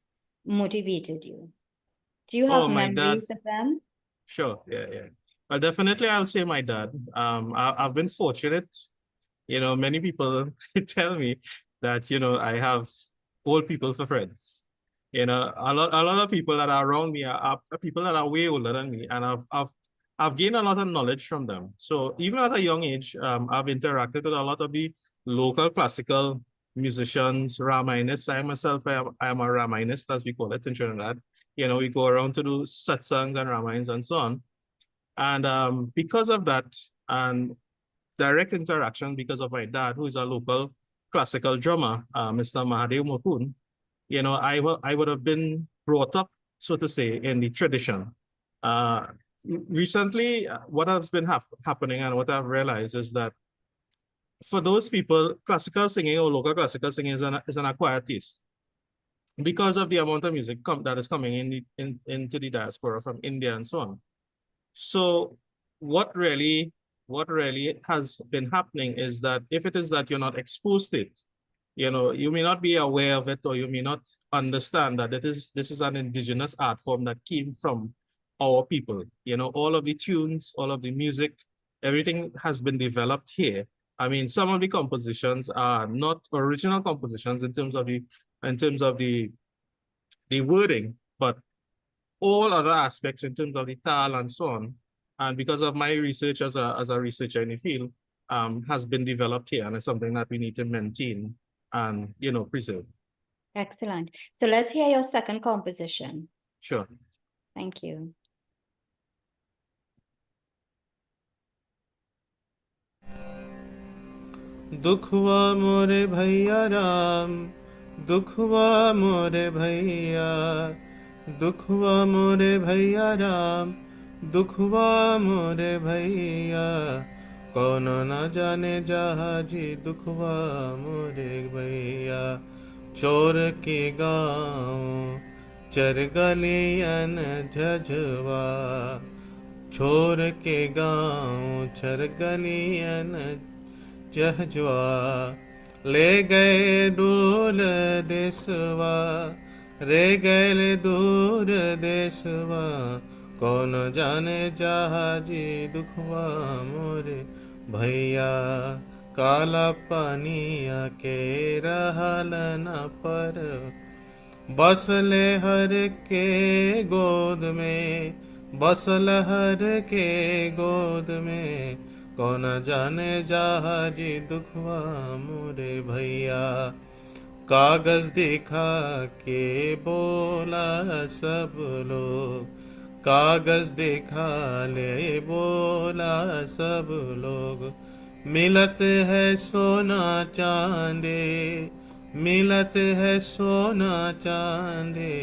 motivated you? Do you have Oh, my dad. memories of them? Sure, yeah. Definitely, I'll say my dad. I've been fortunate. Many people tell me that, I have old people for friends. A lot of people that are around me are people that are way older than me, and I've gained a lot of knowledge from them. So even at a young age, I've interacted with a lot of the local classical musicians, Ramayanists. I myself, I am a Ramayanist, as we call it in Trinidad. We go around to do satsangs and Ramayans and so on. And because of that, and direct interaction because of my dad, who is a local classical drummer, Mr. Mahadev Mokun, I would have been brought up, so to say, in the tradition. Recently, what has been happening and what I've realized is that for those people, classical singing or local classical singing is an acquired taste because of the amount of music that is coming into the diaspora from India and so on. So what really has been happening is that if it is that you're not exposed to it, you may not be aware of it, or you may not understand that this is an indigenous art form that came from our people. All of the tunes, all of the music, everything has been developed here. I mean, some of the compositions are not original compositions in terms of the wording, but all other aspects in terms of the tal and so on. And because of my research as a researcher in the field, has been developed here, and it's something that we need to maintain and preserve. Excellent. So let's hear your second composition. Sure. Thank you. दुखवा मोरे भैया राम, दुखवा मोरे भैया, दुखवा मोरे भैया राम, दुखवा मोरे भैया, कौन न जाने जहाजी दुखवा मोरे भैया, चोर के गाँव चर गलियन झझवा, छोर के गाँव चर गलियन जहजवा, ले गए दूर देशवा, रे गए दूर देशवा, कौन जाने जहाजी दुखवा मोरे भैया, काला पानिया के रहल न पर, बसले हर के गोद में, बसल हर के गोद में, कौन जाने जहाजी दुखवा मोरे भैया, कागज दिखा के बोला सब लोग, कागज दिखा ले बोला सब लोग, मिलत है सोना चांदी, मिलत है सोना चांदी,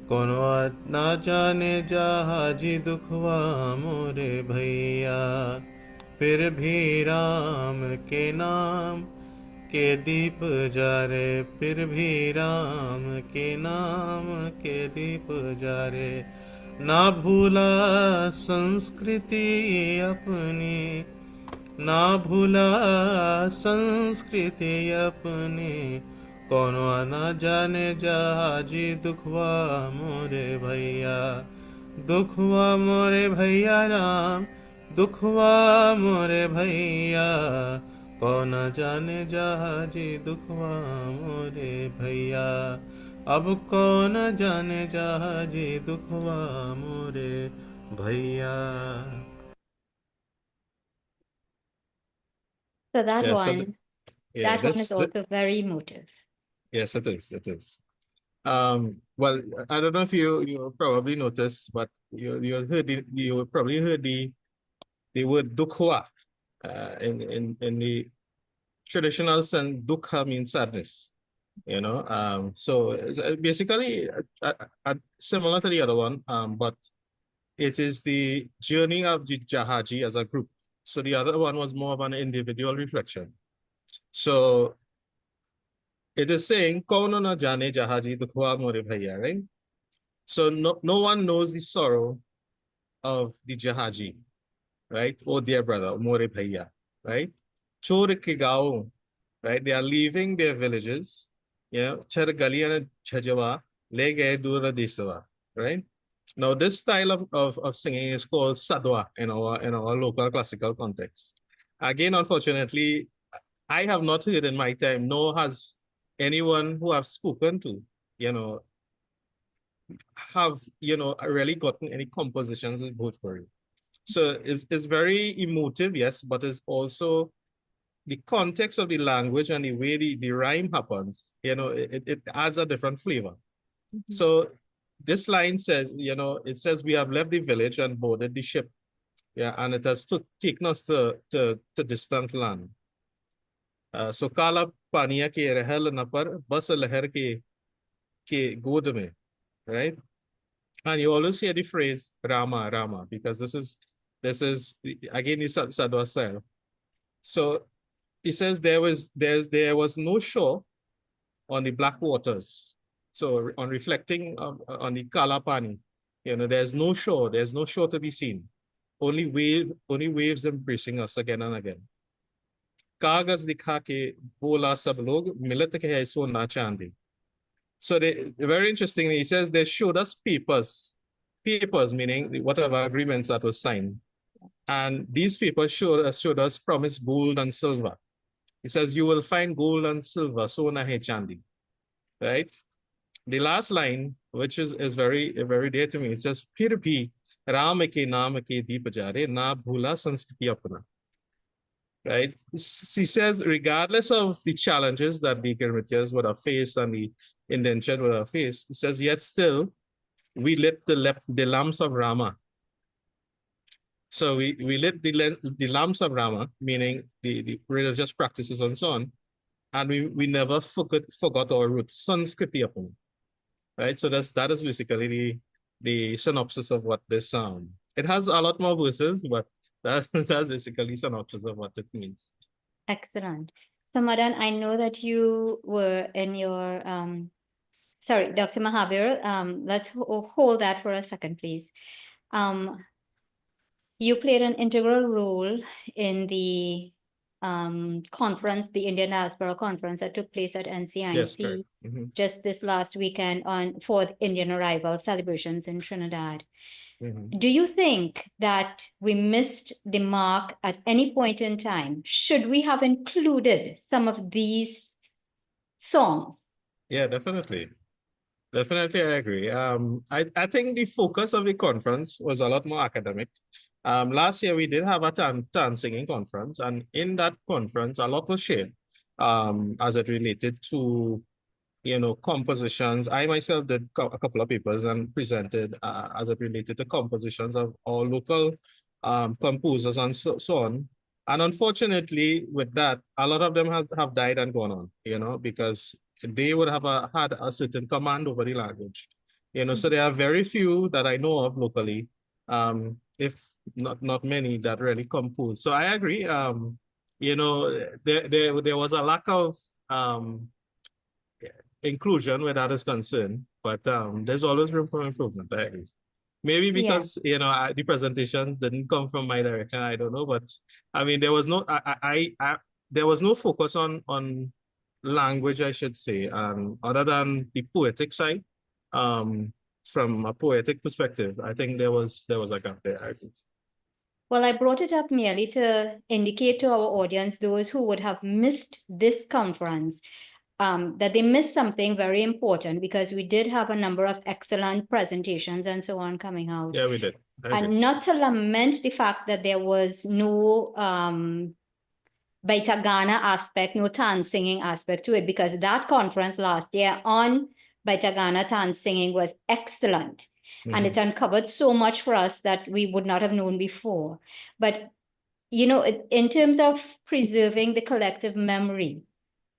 कोनो ना जाने जहाजी दुखवा मोरे भैया, फिर भी राम के नाम के दीप जारे, फिर भी राम के नाम के दीप जारे, ना भूला संस्कृति अपनी, ना भूला संस्कृति अपनी, कोनो ना जाने जहाजी दुखवा मोरे भैया, दुखवा मोरे भैया राम, दुखवा मोरे भैया, कौन जाने जहाजी दुखवा मोरे भैया, अब कौन जाने जहाजी दुखवा मोरे भैया. So that Yeah, so one, yeah, that one is also very emotive. yes, it is. It is. Well, I don't know if you probably noticed, but you probably heard the word dukhwa in the traditional sense. Dukha means sadness. You know, so it's basically similar to the other one, but it is the journey of the Jahaji as a group. So the other one was more of an individual reflection. So it is saying, "Kauno na jane jahaji dukhwa more bhaiya," right? So no one knows the sorrow of the Jahaji, right? Oh dear brother, more bhaiya, right? Chor ke gao, right? They are leaving their villages. Yeah, char galiyan chajawa le gaye dura desava, right? Now this style of singing is called sadwa in our local classical context. Again, unfortunately, I have not heard in my time, nor has anyone who I've spoken to, have, really gotten any compositions in Bhojpuri. So it's very emotive, yes, but it's also the context of the language and the way the rhyme happens, it adds a different flavor. So this line says, it says, we have left the village and boarded the ship. Yeah, and it has taken us to distant land. So kala paniya ke rehel na par bas leher ke god mein, right? And you always hear the phrase Rama, Rama, because this is again the Sadhwa style. So he says there was no shore on the black waters. So on reflecting on the Kalapani, there's no shore to be seen. Only waves embracing us again and again. Kagas dikha ke bola sab log milat ke hai so na chandi. So very interestingly, he says they showed us papers meaning whatever agreements that was signed. And these papers showed us promised gold and silver. He says, you will find gold and silver, so na hai chandi, right? The last line, which is very, very dear to me, it says, Phir bhi Ram ke naam ke deep jare, na bhula sanskriti apna. Right? She says, regardless of the challenges that the Girmitias would have faced and the indentured would have faced, it says, yet still, we lit the lamps of Rama. So we lit the lamps of Rama, meaning the religious practices and so on, and we never forgot our roots, Sanskriti upon, right? So that is basically the synopsis of what this it has a lot more verses, but that's basically synopsis of what it means. Excellent. So Madan, I know that you were in your, sorry, Dr. Mahavir, let's hold that for a second, please. You played an integral role in the conference, the Indian Diaspora Conference that took place at NCIC Yes, correct. just this last weekend for Indian arrival celebrations in Trinidad. Do you think that we missed the mark at any point in time? Should we have included some of these songs? Yeah, definitely. Definitely, I agree. I think the focus of the conference was a lot more academic. Last year, we did have a town singing conference, and in that conference, a lot was shared. as it related to, compositions. I myself did a couple of papers and presented as it related to compositions of all local composers and so on. And unfortunately, with that, a lot of them have died and gone on, because they would have had a certain command over the language. So there are very few that I know of locally, if not many, that really compose. So I agree. There was a lack of inclusion where that is concerned, but there's always room for improvement. I agree. Maybe because the presentations didn't come from my direction. I don't know, but I mean there was no there was no focus on language, I should say, other than the poetic side. From a poetic perspective, I think there was a gap there. I think. Well, I brought it up merely to indicate to our audience, those who would have missed this conference, that they missed something very important, because we did have a number of excellent presentations and so on coming out. Yeah, we did. And not to lament the fact that there was no Baitagana aspect, no Tan singing aspect to it, because that conference last year on Baitagana Tan singing was excellent. And it uncovered so much for us that we would not have known before. But, in terms of preserving the collective memory,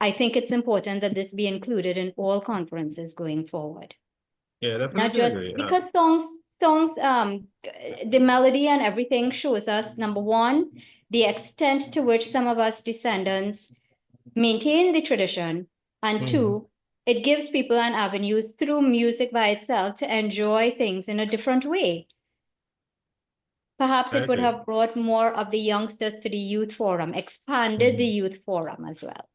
I think it's important that this be included in all conferences going forward. Yeah, definitely. Not just agree. because songs, the melody and everything shows us, number one, the extent to which some of us descendants maintain the tradition, and two, it gives people an avenue through music by itself to enjoy things in a different way. Perhaps it would have brought more of the youngsters to the youth forum, expanded the youth forum as well.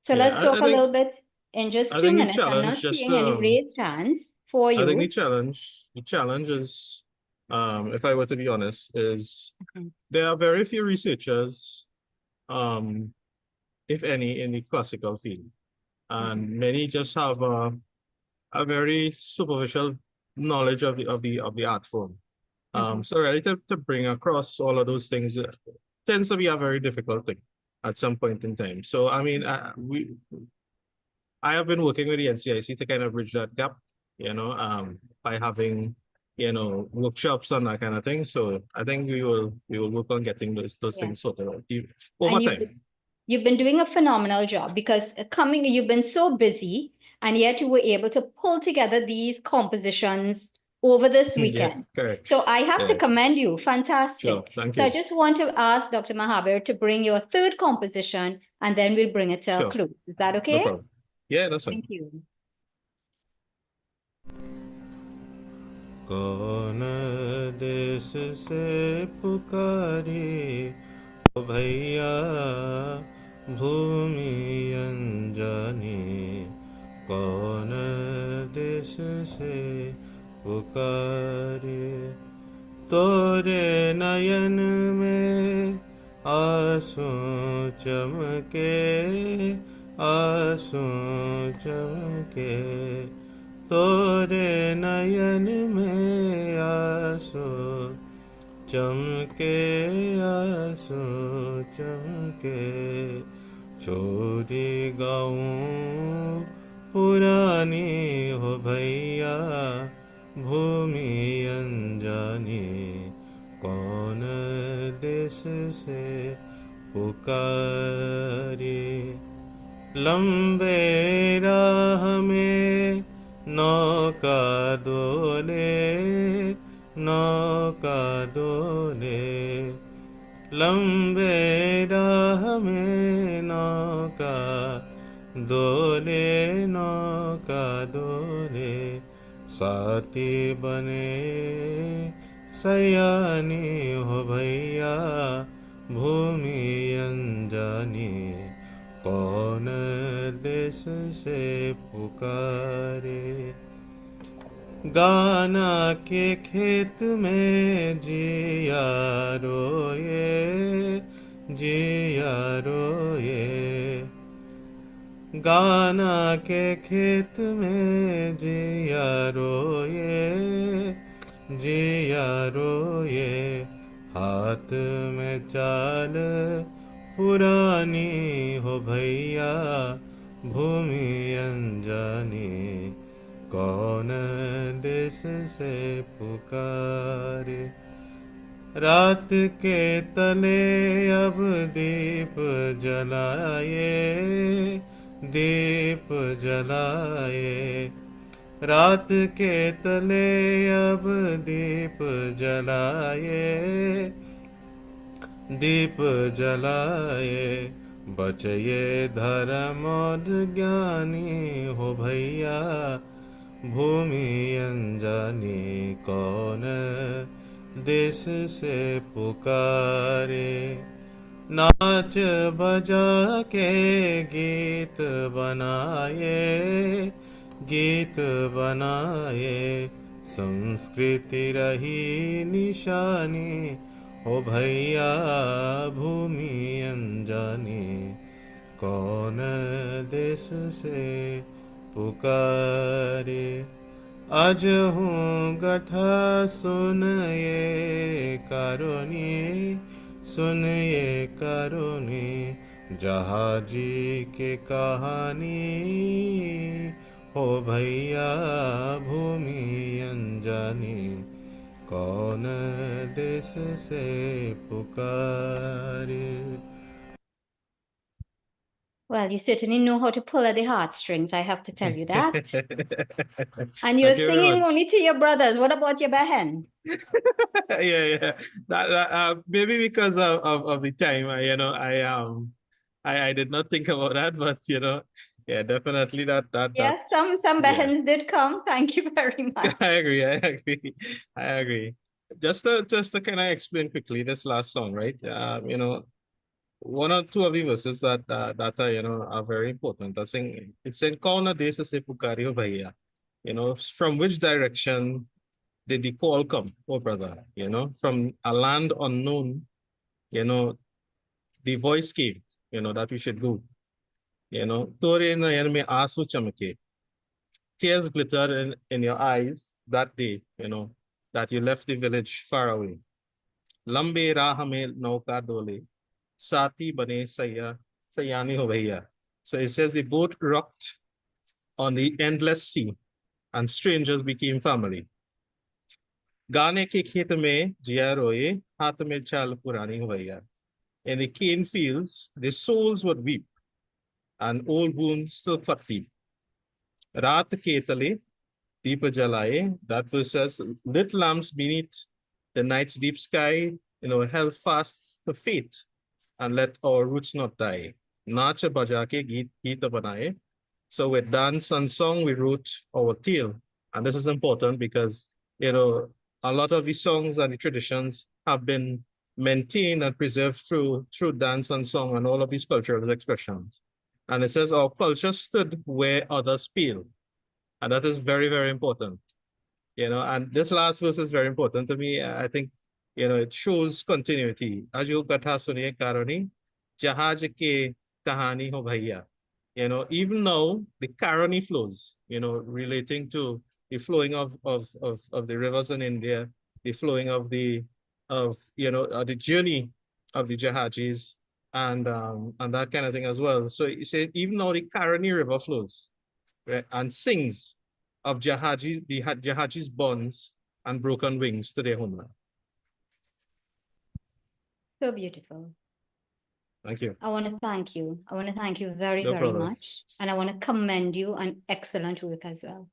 So let's talk a little bit in just 2 minutes. I'm not seeing any raised hands for you. I think the challenge is, if I were to be honest, is there are very few researchers, if any, in the classical field. And many just have a very superficial knowledge of the art form. So really to bring across all of those things tends to be a very difficult thing at some point in time. So I mean, I have been working with the NCIC to kind of bridge that gap, by having workshops and that kind of thing. So I think we will work on getting those things sorted out over time. You've been doing a phenomenal job, because you've been so busy, and yet you were able to pull together these compositions over this weekend. Yeah, correct. So I have to commend you. Fantastic. Sure, thank you. So I just want to ask Dr. Mahabir to bring your third composition, and then we'll bring it to a close. Is that okay? No problem. Yeah, that's fine. Thank you. कौन देश से पुकारी ओ भैया भूमि अनजानी, कौन देश से पुकारी, तोरे नयन में आंसू चमके, आंसू चमके, तोरे नयन में आंसू चमके, आंसू चमके, चोरी गाऊं पुरानी हो भैया भूमि अनजानी, कौन देश से पुकारी, लंबे राह में नौका डोले, नौका डोले, लंबे राह में नौका डोले, नौका डोले, साथी बने सयानी हो भैया भूमि अनजानी, कौन देश से पुकारे, गाना के खेत में जिया रोए, जिया रोए, गाना के खेत में जिया रोए, जिया रोए, हाथ में चाल पुरानी हो भैया भूमि अनजानी कौन देश से पुकारे रात के तले अब दीप जलाए रात के तले अब दीप जलाए बचये धर्म और ज्ञानी हो भैया भूमि अनजानी कौन देश से पुकारे नाच बजा के गीत बनाए संस्कृति रही निशानी हो भैया भूमि अनजानी कौन देश से पुकारे आज हूँ गठा सुन ये करोनी जहाजी के कहानी हो भैया भूमि अनजानी कौन देश से पुकारे Well, you certainly know how to pull at the heartstrings, I have to tell you that. And you're Thank you very singing much. only to your brothers. What about your behen? Yeah. Maybe because of the time, I did not think about that, but yeah, definitely that Yes, that's some yeah. behens did come. Thank you very much. I agree. Just to kind of explain quickly this last song, right? One or two of the verses that are very important. I think it's in Kauna Desa Se Pukari Ho Bhaiya. From which direction did the call come, oh brother? From a land unknown, the voice came, that we should go. Tore na yan me asu chamake. Tears glittered in your eyes that day, that you left the village far away. Lambe raha mein nauka dole. Sati bane sayani ho bhaiya. So it says the boat rocked on the endless sea and strangers became family. Gaane ke khet mein jiya roye, haath mein chal purani ho bhaiya. In the cane fields, the souls would weep and old wounds still patti. Raat ke tale, deepa jalaye, that verse says, lit lamps beneath the night's deep sky, held fast to faith and let our roots not die. Nacha bajake geeta banaye. So with dance and song, we wrote our tale. And this is important because, a lot of these songs and the traditions have been maintained and preserved through dance and song and all of these cultural expressions. And it says our culture stood where others feel. And that is very, very important. And this last verse is very important to me. I think, it shows continuity. Ajo katha suniye karoni, jahaj ke kahani ho bhaiya. Even now the Karani flows, relating to the flowing of the rivers in India, the flowing of the journey of the Jahajis and that kind of thing as well. So you say even now the Karani river flows, right, and sings of the Jahajis' bonds and broken wings to their homeland. So beautiful. Thank you. I want to thank you. I want to thank you very, No very problem. much. And I want to commend you on excellent work as well.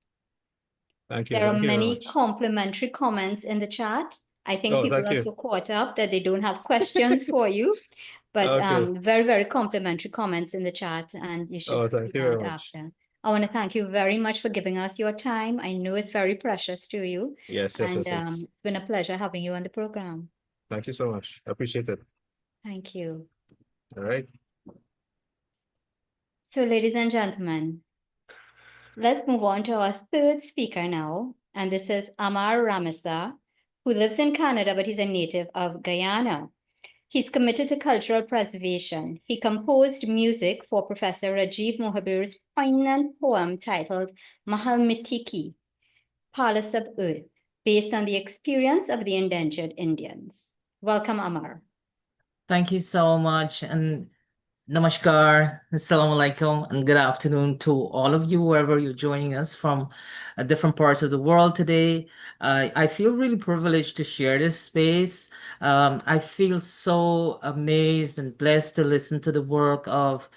Thank you. There are Thank you very many much. complimentary comments in the chat. I think Oh, people thank are you. so caught up that they don't have questions for you. But Okay. very, very complimentary comments in the chat, and you Oh, should see thank you very that much. after. I want to thank you very much for giving us your time. I know it's very precious to you. Yes. And it's been a pleasure having you on the program. Thank you so much. I appreciate it. Thank you. All right. So, ladies and gentlemen, let's move on to our third speaker now. And this is Amar Ramesa, who lives in Canada, but he's a native of Guyana. He's committed to cultural preservation. He composed music for Professor Rajiv Mohabir's poignant poem titled Mahal Mitiki, Palace of Earth, based on the experience of the indentured Indians. Welcome, Amar. Thank you so much. And Namaskar, Assalamu alaikum, and good afternoon to all of you, wherever you're joining us from different parts of the world today. I feel really privileged to share this space. I feel so amazed and blessed to listen to the work of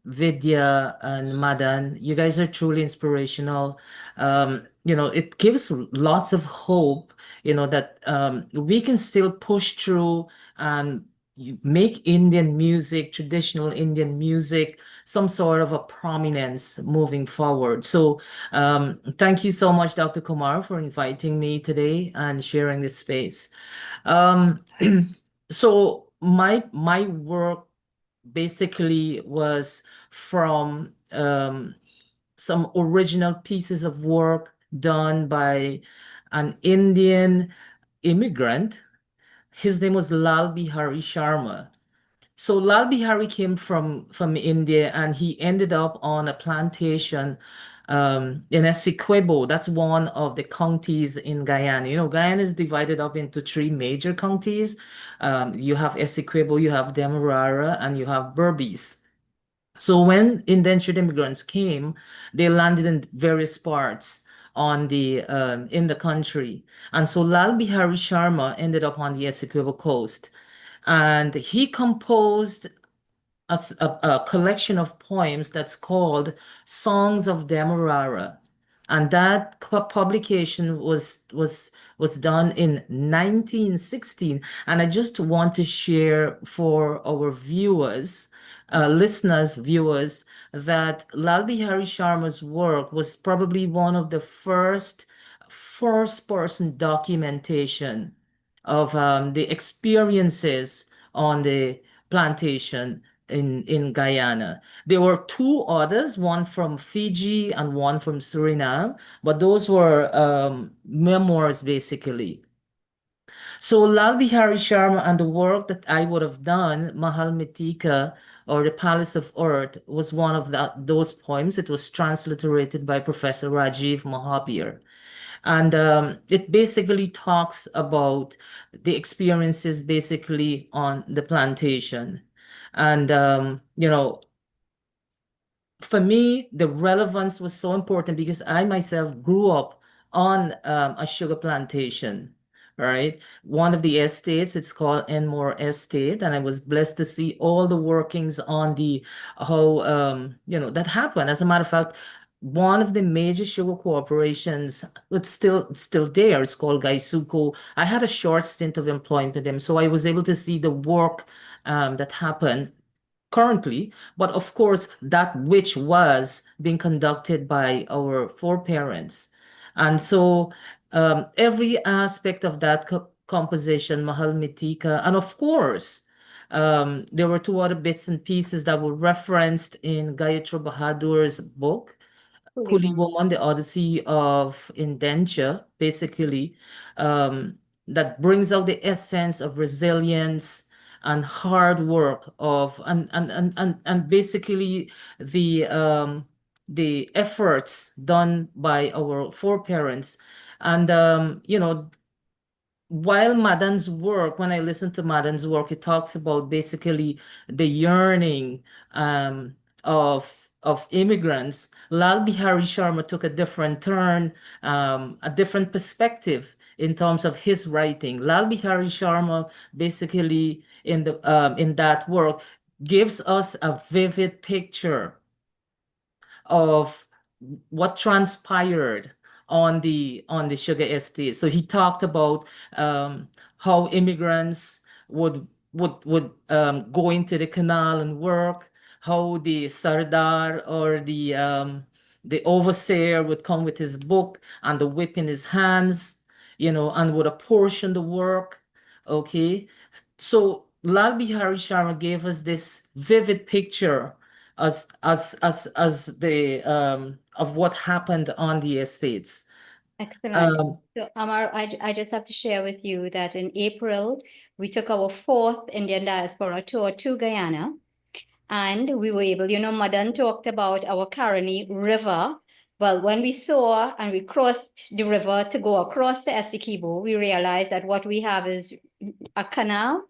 Vidya and Madan. You guys are truly inspirational. It gives lots of hope, that we can still push through and you make Indian music, traditional Indian music, some sort of a prominence moving forward. So, thank you so much, Dr. Kumar, for inviting me today and sharing this space. Um, so my work basically was from some original pieces of work done by an Indian immigrant. His name was Lal Bihari Sharma. So Lal Bihari came from India and he ended up on a plantation in Essequibo. That's one of the counties in Guyana. Guyana is divided up into three major counties. You have Essequibo, you have Demerara, and you have Berbice. So when indentured immigrants came, they landed in various parts in the country. And so Lal Bihari Sharma ended up on the Essequibo coast. And he composed a collection of poems that's called Songs of Demerara. And that publication was done in 1916. And I just want to share for our viewers, that Lal Bihari Sharma's work was probably one of the first-person documentation of the experiences on the plantation in Guyana. There were two others, one from Fiji and one from Suriname, but those were memoirs basically. So Lal Bihari Sharma and the work that I would have done, Mahal Mitika or the Palace of Earth, was one of those poems. It was transliterated by Professor Rajiv Mahabir. And it basically talks about the experiences basically on the plantation. And, for me, the relevance was so important because I myself grew up on a sugar plantation, right? One of the estates, it's called Enmore Estate, and I was blessed to see all the workings on how that happened. As a matter of fact, one of the major sugar corporations, it's still there. It's called Gaisuko. I had a short stint of employment with them, so I was able to see the work that happened currently, but of course, that which was being conducted by our foreparents. And so every aspect of that composition, Mahal Mitika, and of course, there were two other bits and pieces that were referenced in Gayatri Bahadur's book, Coolie Woman, The Odyssey of Indenture, basically, that brings out the essence of resilience and hard work and basically the efforts done by our foreparents. And while Madan's work, when I listen to Madan's work, it talks about basically the yearning of immigrants. Lal Bihari Sharma took a different turn, a different perspective in terms of his writing. Lal Bihari Sharma basically in that work gives us a vivid picture of what transpired on the sugar estate. So he talked about how immigrants would go into the canal and work, how the sardar or the overseer would come with his book and the whip in his hands, and would apportion the work. Okay. So Lal Bihari Sharma gave us this vivid picture as the of what happened on the estates. Excellent. So, Amar, I just have to share with you that in April, we took our fourth Indian diaspora tour to Guyana. And we were able, Madan talked about our Caroni River. Well, when we saw and we crossed the river to go across the Essequibo, we realized that what we have is a canal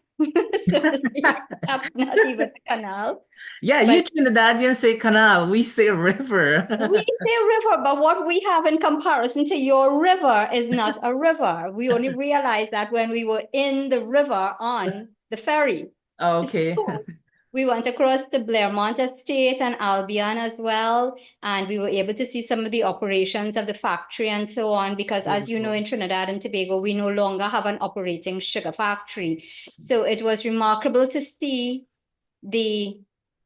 so to speak. Perhaps not even a canal. Yeah, you But Trinidadians say canal, we say river. we say river, but what we have in comparison to your river is not a river. We only realized that when we were in the river on the ferry. Okay. So we went across to Blairmont Estate and Albion as well, and we were able to see some of the operations of the factory and so on, because as you know, in Trinidad and Tobago, we no longer have an operating sugar factory. So it was remarkable to see the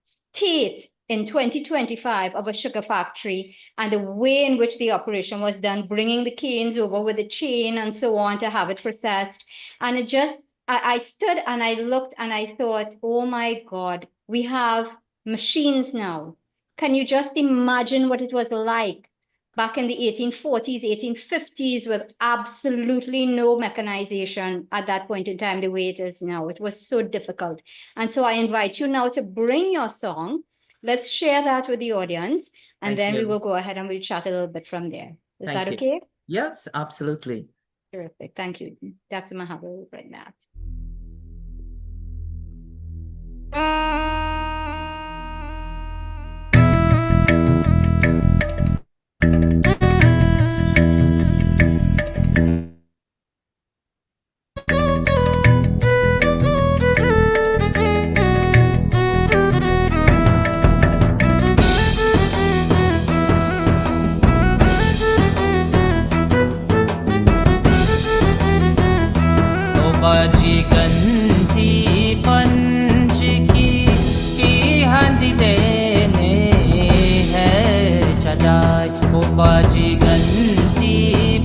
state in 2025 of a sugar factory and the way in which the operation was done, bringing the canes over with a chain and so on to have it processed. And it just, I stood and I looked and I thought, oh my God, we have machines now. Can you just imagine what it was like back in the 1840s, 1850s, with absolutely no mechanization at that point in time, the way it is now? It was so difficult. And so I invite you now to bring your song. Let's share that with the audience, and Thank then we you. will go ahead and we'll chat a little bit from there. Is Thank that you. okay? Yes, absolutely. Terrific. Thank you. Dr. Mahaba will bring that. बाजी गंती पंच की हंदी देने है चदाई ओ बाजी गंती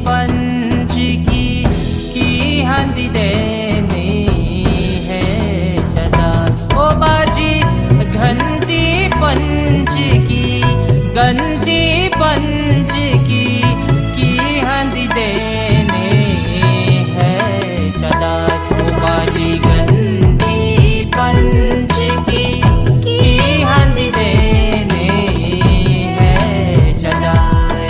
पंच की हंदी देने है चदाई ओ बाजी घंटी पंच की गंती पंच की हंदी देने है चदाई ओ बाजी गंती पंच की हंदी देने है चदाई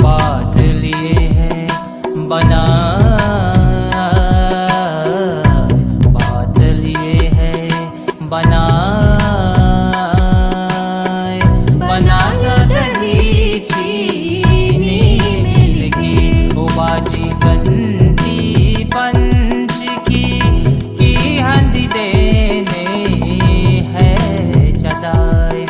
बात लिए है बना बात लिए है बना बनाया दही चीनी मिलगी ओ बाजी गंती पंच की हंदी देने है चदाई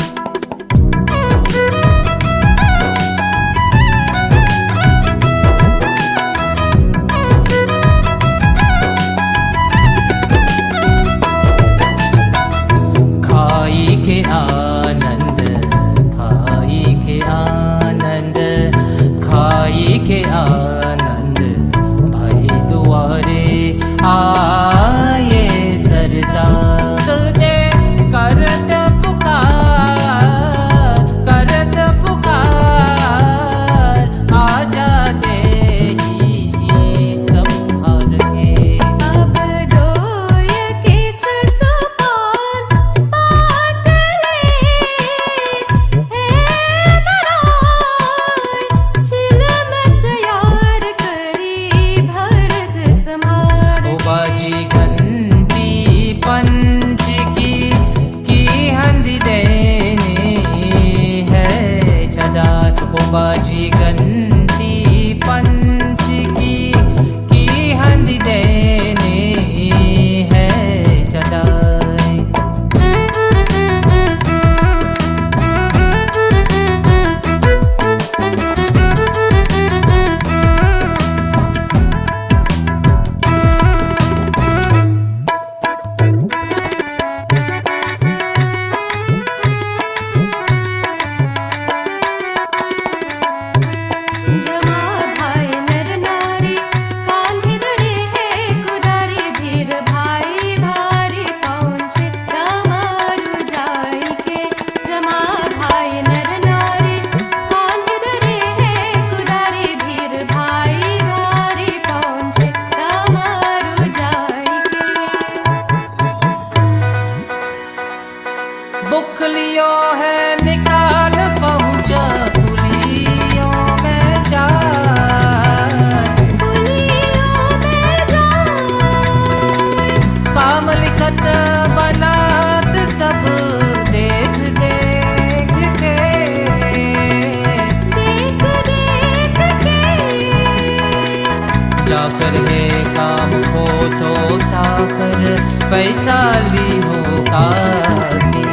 जाकर है काम खो तो ताकर पैसा लीनो काती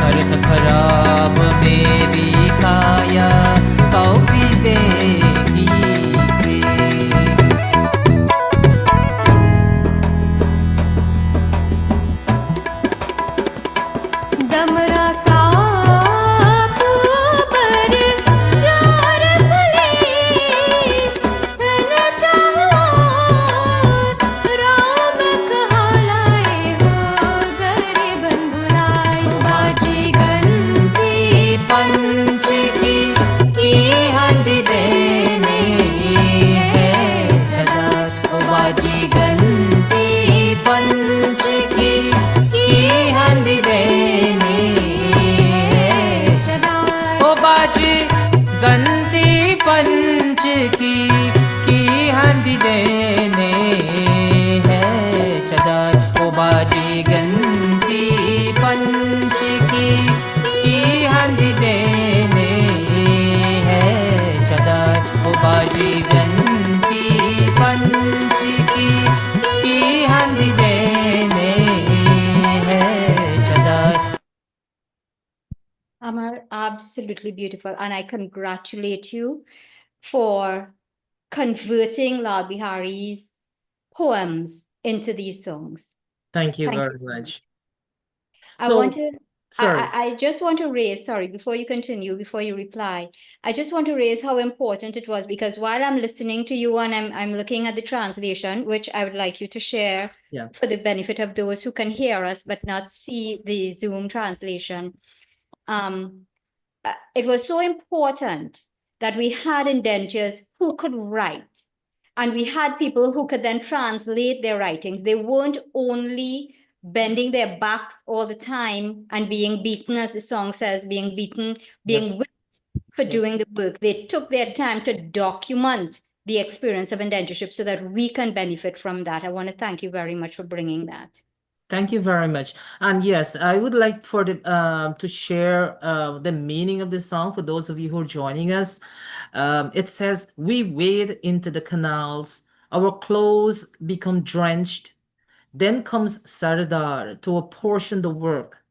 करत खराब मेरी काया कॉपी देगी के दमरा ताप बर जार पुलिस न चाहो राम कहलाए हो गरे बंधुराय बाजी गंती पंच की हंद देने है छदा ओ बाजी गंती पंच की हंद देने ओ बाजी गंती पंच की हंदी देने है चदार ओ बाजी गंती पंच की हंदी देने है चदार ओ बाजी गंती पंच की हंदी देने है चदार Amar, absolutely beautiful. And I congratulate you for converting Lal Bihari's poems into these songs. Thank you Thank you very so much. much. I So, want to, sorry. I just want to raise, sorry, before you continue, before you reply, I just want to raise how important it was because while I'm listening to you and I'm looking at the translation, which I would like you to share Yeah. for the benefit of those who can hear us but not see the Zoom translation. It was so important that we had indentures who could write, and we had people who could then translate their writings. They weren't only bending their backs all the time and being beaten, as the song says, being beaten, being whipped for doing the work. They took their time to document the experience of indentureship so that we can benefit from that. I want to thank you very much for bringing that. Thank you very much. And yes, I would like for the to share the meaning of the song for those of you who are joining us. It says, "We wade into the canals, our clothes become drenched. Then comes Sardar to apportion the work,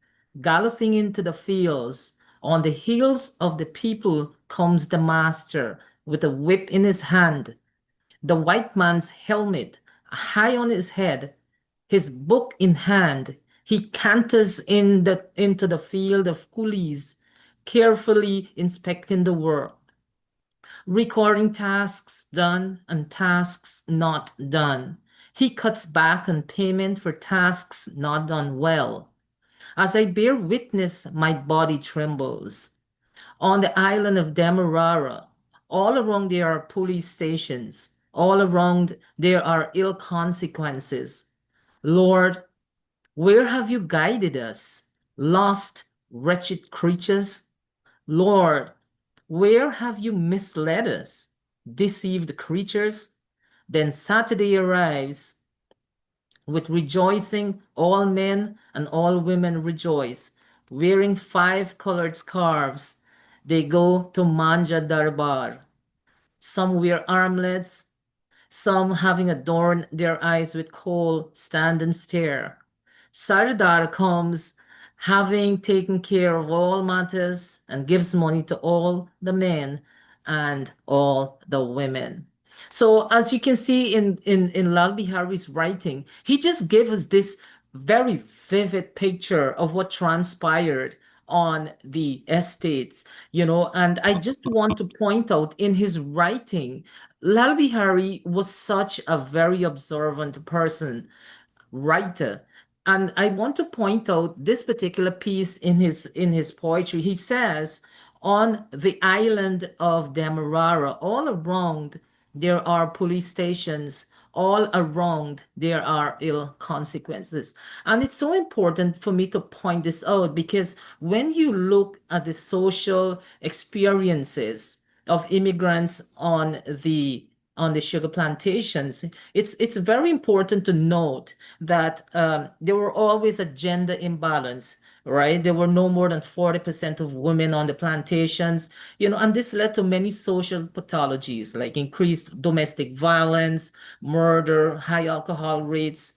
galloping into the fields. On the heels of the people comes the master with a whip in his hand, the white man's helmet high on his head, his book in hand. He canters into the field of coolies, carefully inspecting the work, recording tasks done and tasks not done. He cuts back on payment for tasks not done well. As I bear witness, my body trembles. On the island of Demerara, all around there are police stations. All around there are ill consequences. Lord, where have you guided us, lost, wretched creatures? Lord, where have you misled us, deceived creatures? Then Saturday arrives. With rejoicing, all men and all women rejoice. Wearing 5 colored scarves, they go to Manja Darbar. Some wear armlets, some having adorned their eyes with kohl, stand and stare. Sardar comes having taken care of all matters and gives money to all the men and all the women. So as you can see in Lal Bihari's writing, he just gave us this very vivid picture of what transpired on the estates, and I just want to point out in his writing, Lal Bihari was such a very observant person, writer. And I want to point out this particular piece in his poetry. He says, on the island of Demerara, all around there are police stations, all around there are ill consequences. And it's so important for me to point this out because when you look at the social experiences of immigrants on the on the sugar plantations, it's very important to note that there were always a gender imbalance, right? There were no more than 40% of women on the plantations, and this led to many social pathologies like increased domestic violence, murder, high alcohol rates.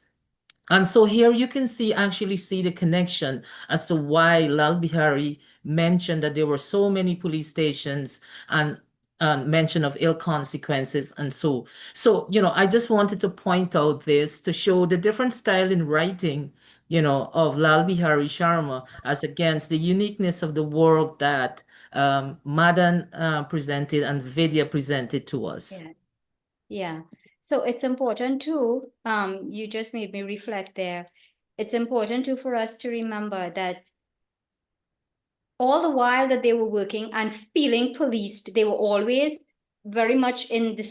And so here you can actually see the connection as to why Lal Bihari mentioned that there were so many police stations and mention of ill consequences. And so, I just wanted to point out this to show the different style in writing, of Lal Bihari Sharma as against the uniqueness of the work that Madan presented and Vidya presented to us. Yeah. Yeah. So it's important too, you just made me reflect there. It's important too for us to remember that all the while that they were working and feeling policed, they were always very much in the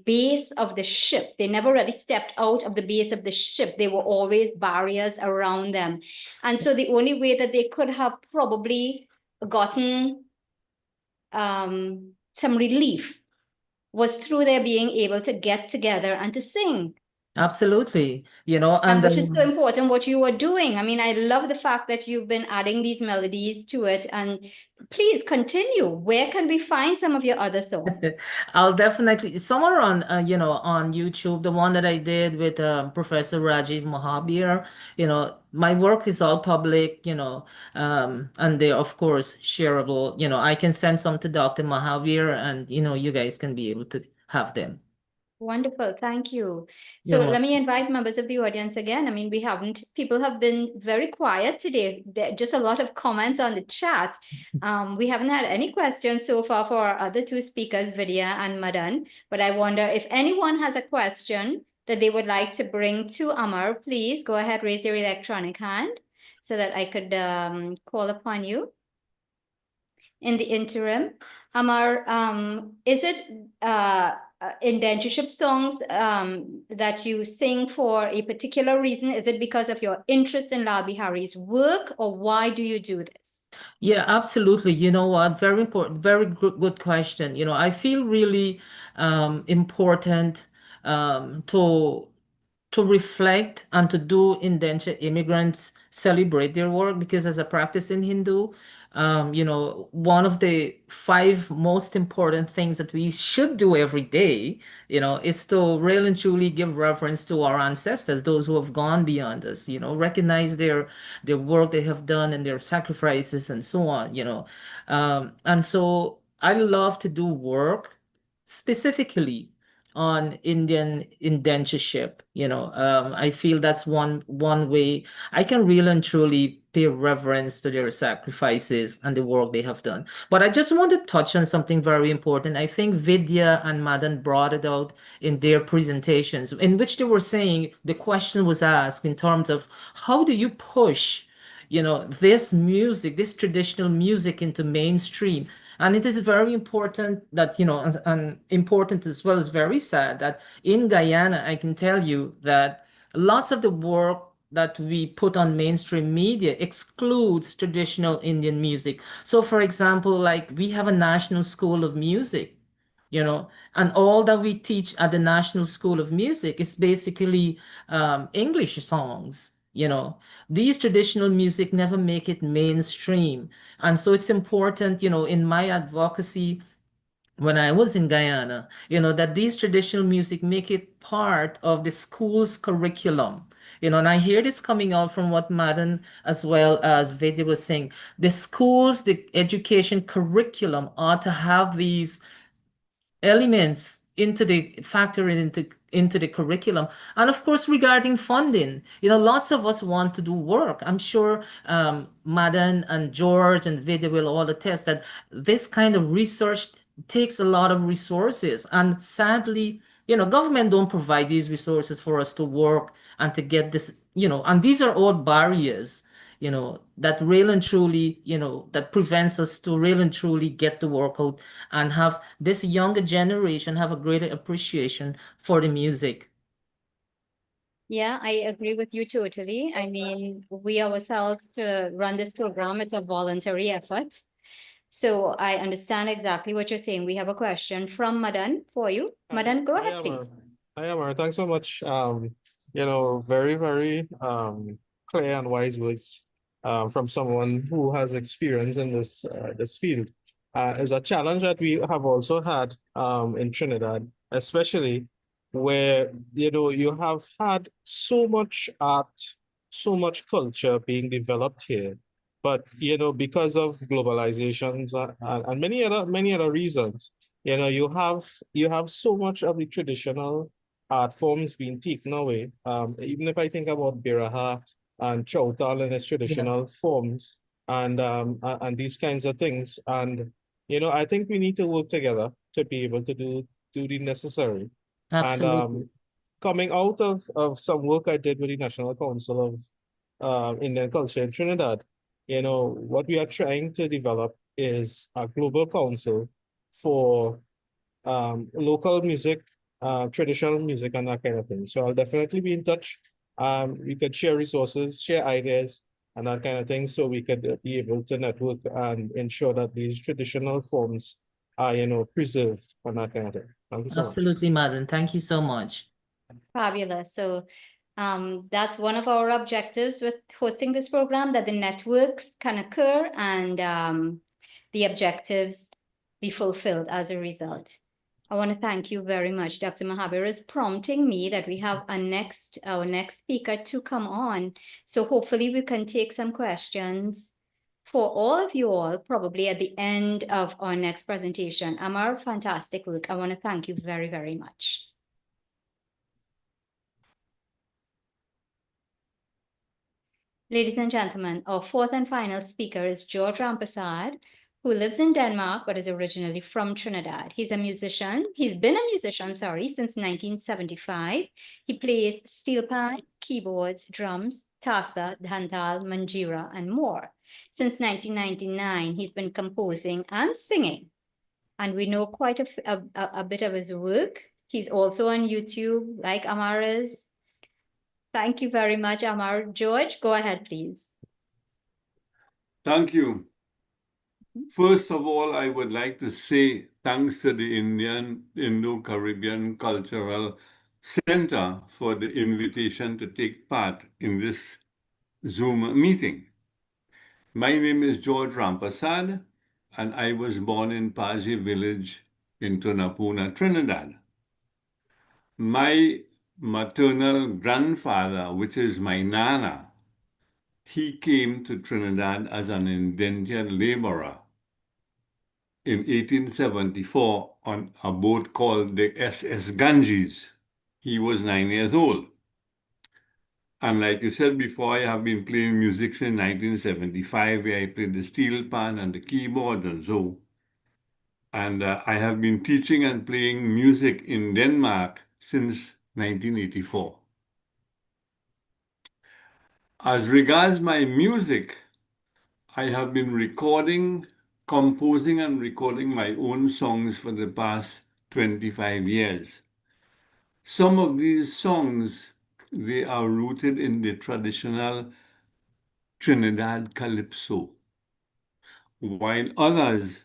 base of the ship. They never really stepped out of the base of the ship. There were always barriers around them. And so the only way that they could have probably gotten some relief was through their being able to get together and to sing. Absolutely, And which is so important what you are doing. I mean, I love the fact that you've been adding these melodies to it. And please continue. Where can we find some of your other songs? I'll definitely somewhere on on YouTube, the one that I did with Professor Rajiv Mahabir. My work is all public, and they're of course shareable. I can send some to Dr. Mahabir, and you guys can be able to have them. Wonderful, thank you. You're So let welcome. me invite members of the audience again. I mean, people have been very quiet today. Just a lot of comments on the chat. We haven't had any questions so far for our other two speakers, Vidya and Madan. But I wonder if anyone has a question that they would like to bring to Amar, please go ahead, raise your electronic hand so that I could call upon you. In the interim, Amar, is it indentureship songs that you sing for a particular reason? Is it because of your interest in Lal Bihari's work, or why do you do this? Yeah, absolutely. You know what? Very important, very good question. I feel really important to reflect and to do indentured immigrants celebrate their work, because as a practicing Hindu, one of the 5 most important things that we should do every day, is to really and truly give reverence to our ancestors, those who have gone beyond us, recognize their work they have done and their sacrifices and so on, and so I love to do work specifically on Indian indentureship. I feel that's one way I can really and truly pay reverence to their sacrifices and the work they have done. But I just want to touch on something very important. I think Vidya and Madan brought it out in their presentations, in which they were saying, the question was asked in terms of how do you push this music, this traditional music into mainstream. And it is very important that, and important as well as very sad that in Guyana, I can tell you that lots of the work that we put on mainstream media excludes traditional Indian music. So for example, like we have a National School of Music, and all that we teach at the National School of Music is basically English songs. These traditional music never make it mainstream. And so it's important, in my advocacy when I was in Guyana, that these traditional music make it part of the school's curriculum. And I hear this coming out from what Madan as well as Vidya was saying. The schools, the education curriculum ought to have these elements factoring into the curriculum. And of course, regarding funding, lots of us want to do work. I'm sure Madan and George and Vidya will all attest that this kind of research takes a lot of resources. And sadly, government don't provide these resources for us to work and to get this, and these are all barriers that really and truly, that prevents us to really and truly get the work out and have this younger generation have a greater appreciation for the music. Yeah, I agree with you totally. I mean, we ourselves to run this program, it's a voluntary effort. So I understand exactly what you're saying. We have a question from Madan for you. Madan, go ahead, please. Hi, Amar. Thanks so much. Very, very clear and wise words from someone who has experience in this field. Is a challenge that we have also had in Trinidad, especially where you have had so much art, so much culture being developed here, but because of globalizations and many other reasons, you have so much of the traditional art forms being taken away. Even if I think about Biraha and Chautal and its traditional forms and these kinds of things. And I think we need to work together to be able to do the necessary. Absolutely. And coming out of some work I did with the National Council of Indian Culture in Trinidad, what we are trying to develop is a global council for local music, traditional music, and that kind of thing. So I'll definitely be in touch. We could share resources, share ideas, and that kind of thing, so we could be able to network and ensure that these traditional forms are, preserved and that kind of thing. Thank you so much. Absolutely, Madan. Thank you so much. Fabulous. So that's one of our objectives with hosting this program, that the networks can occur and the objectives be fulfilled as a result. I want to thank you very much. Dr. Mahabir is prompting me that we have our next speaker to come on. So hopefully we can take some questions for all of you all, probably at the end of our next presentation. Amar, fantastic work. I want to thank you very, very much. Ladies and gentlemen, our fourth and final speaker is George Rampasad, who lives in Denmark but is originally from Trinidad. He's a musician. He's been a musician, since 1975. He plays steel pan, keyboards, drums, tassa, dhantal, manjira, and more. Since 1999, he's been composing and singing, and we know quite a bit of his work. He's also on YouTube, like Amar is. Thank you very much, Amar. George, go ahead, please. Thank you. First of all, I would like to say thanks to the Indo-Caribbean Cultural Center for the invitation to take part in this Zoom meeting. My name is George Rampasad, and I was born in Paji village in Tunapuna, Trinidad. My maternal grandfather, which is my nana, he came to Trinidad as an indentured laborer in 1874 on a boat called the SS Ganges. He was 9 years old. And like you said before, I have been playing music since 1975, where I played the steel pan and the keyboard and so. And I have been teaching and playing music in Denmark since 1984. As regards my music, I have been composing and recording my own songs for the past 25 years. Some of these songs, they are rooted in the traditional Trinidad calypso, while others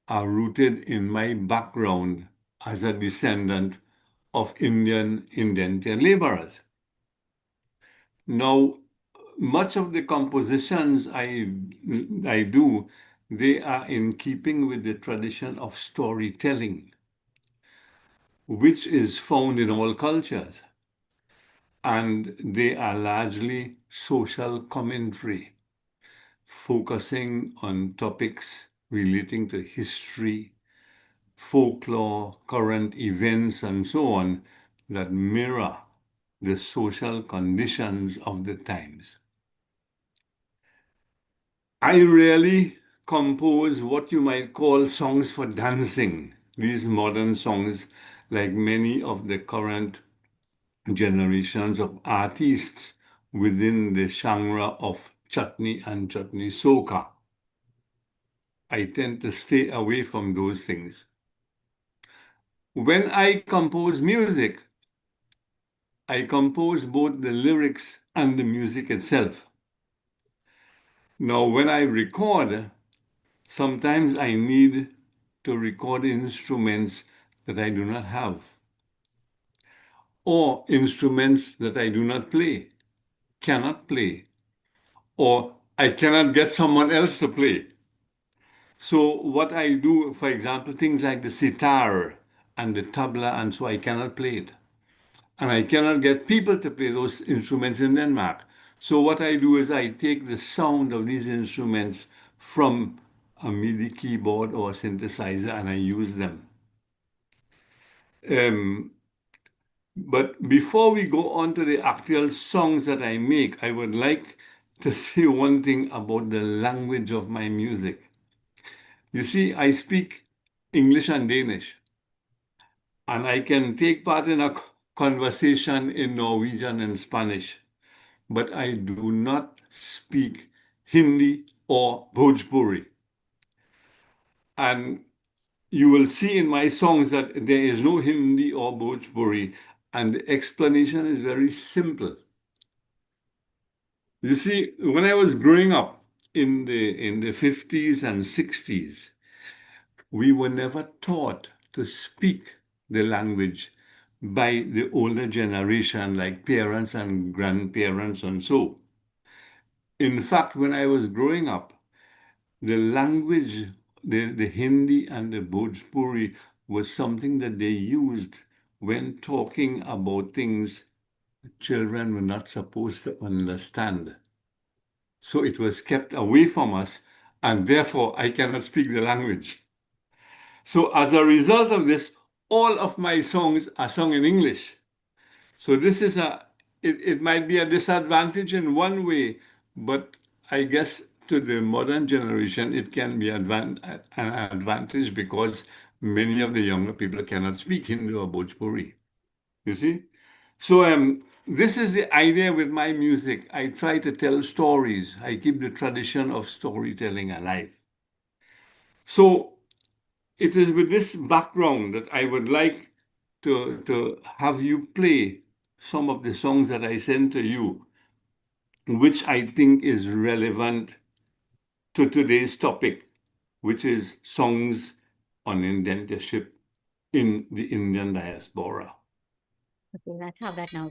are rooted in my background as a descendant of Indian indentured laborers. Now, much of the compositions I do, they are in keeping with the tradition of storytelling, which is found in all cultures. And they are largely social commentary, focusing on topics relating to history, folklore, current events, and so on, that mirror the social conditions of the times. I rarely compose what you might call songs for dancing, these modern songs, like many of the current generations of artists within the genre of chutney and chutney soca. I tend to stay away from those things. When I compose music, I compose both the lyrics and the music itself. Now, when I record, Sometimes I need to record instruments that I do not have, or instruments that I do not play, cannot play, or I cannot get someone else to play. So what I do, for example, things like the sitar and the tabla, and so I cannot play it. And I cannot get people to play those instruments in Denmark. So what I do is I take the sound of these instruments from a MIDI keyboard or a synthesizer and I use them. But before we go on to the actual songs that I make, I would like to say one thing about the language of my music. You see, I speak English and Danish, and I can take part in a conversation in Norwegian and Spanish, but I do not speak Hindi or Bhojpuri. And you will see in my songs that there is no Hindi or Bhojpuri, and the explanation is very simple. You see, when I was growing up in the 50s and 60s, we were never taught to speak the language by the older generation, like parents and grandparents and so. In fact, when I was growing up, the language, the Hindi and the Bhojpuri was something that they used when talking about things children were not supposed to understand. So it was kept away from us, and therefore I cannot speak the language. So as a result of this, all of my songs are sung in English. So this is it might be a disadvantage in one way, but I guess to the modern generation, it can be an advantage because many of the younger people cannot speak Hindi or Bhojpuri. You see? So this is the idea with my music. I try to tell stories. I keep the tradition of storytelling alive. So it is with this background that I would like to have you play some of the songs that I sent to you, which I think is relevant to today's topic, which is songs on indentureship in the Indian diaspora. Okay, let's have that now.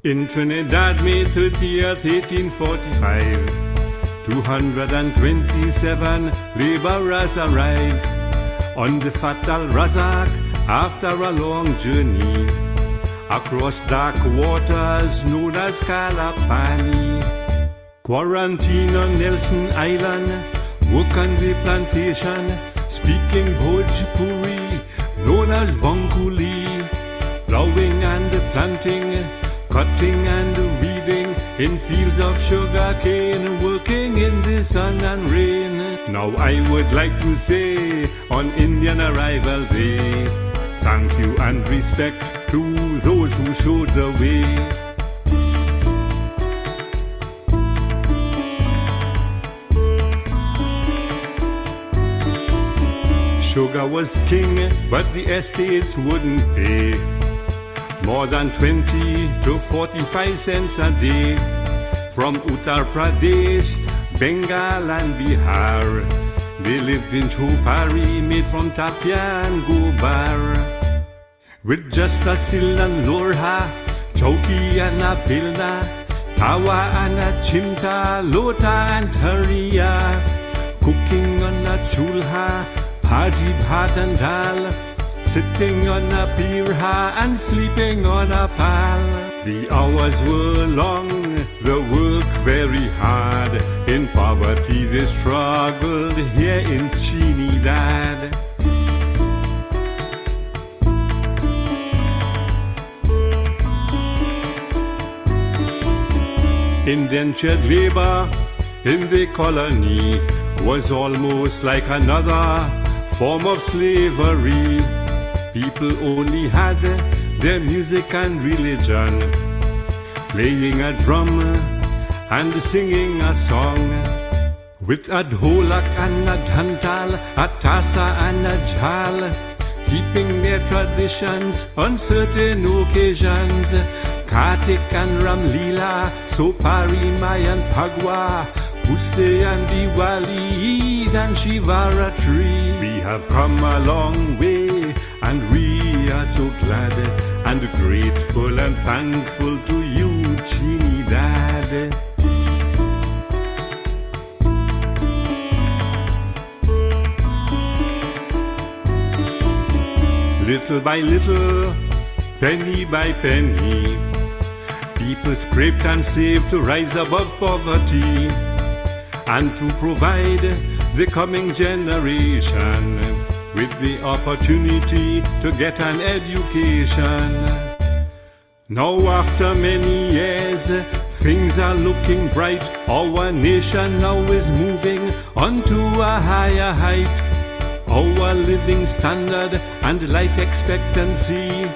In Trinidad, May 30th, 1845, 227 laborers arrived on the Fatal Razak after a long journey across dark waters known as Kalapani. Quarantine on Nelson Island, work on the plantation, speaking Bhojpuri, known as Bangkuli, plowing and planting, cutting and weeding in fields of sugar cane, working in the sun and rain. Now I would like to say on Indian Arrival Day, thank you and respect to those who showed the way. Sugar was king, but the estates wouldn't pay more than 20 to 45 cents a day. From Uttar Pradesh, Bengal and Bihar, they lived in chopari made from tapia and gobar. With just a sil and lorha, chowki and a pilna, tawa and a chimta, lota and tharia, cooking on a chulha, bhaji bhat and dal, sitting on a pirha and sleeping on a pal. The hours were long, the work very hard. In poverty they struggled here in Trinidad. Indentured labor in the colony was almost like another form of slavery. People only had their music and religion, playing a drum and singing a song. With a dholak and a dhantal, a tassa and a jhal, keeping their traditions on certain occasions. Kartik and Ramlila, Sopari, Mayan, Pagwa, Usse and Diwali, Eid and Shivaratri. We have come a long way, and we are so glad and grateful and thankful to you, Trinidad. Little by little, penny by penny, people scraped and saved to rise above poverty and to provide the coming generation with the opportunity to get an education. Now after many years, things are looking bright. Our nation now is moving onto a higher height. Our living standard and life expectancy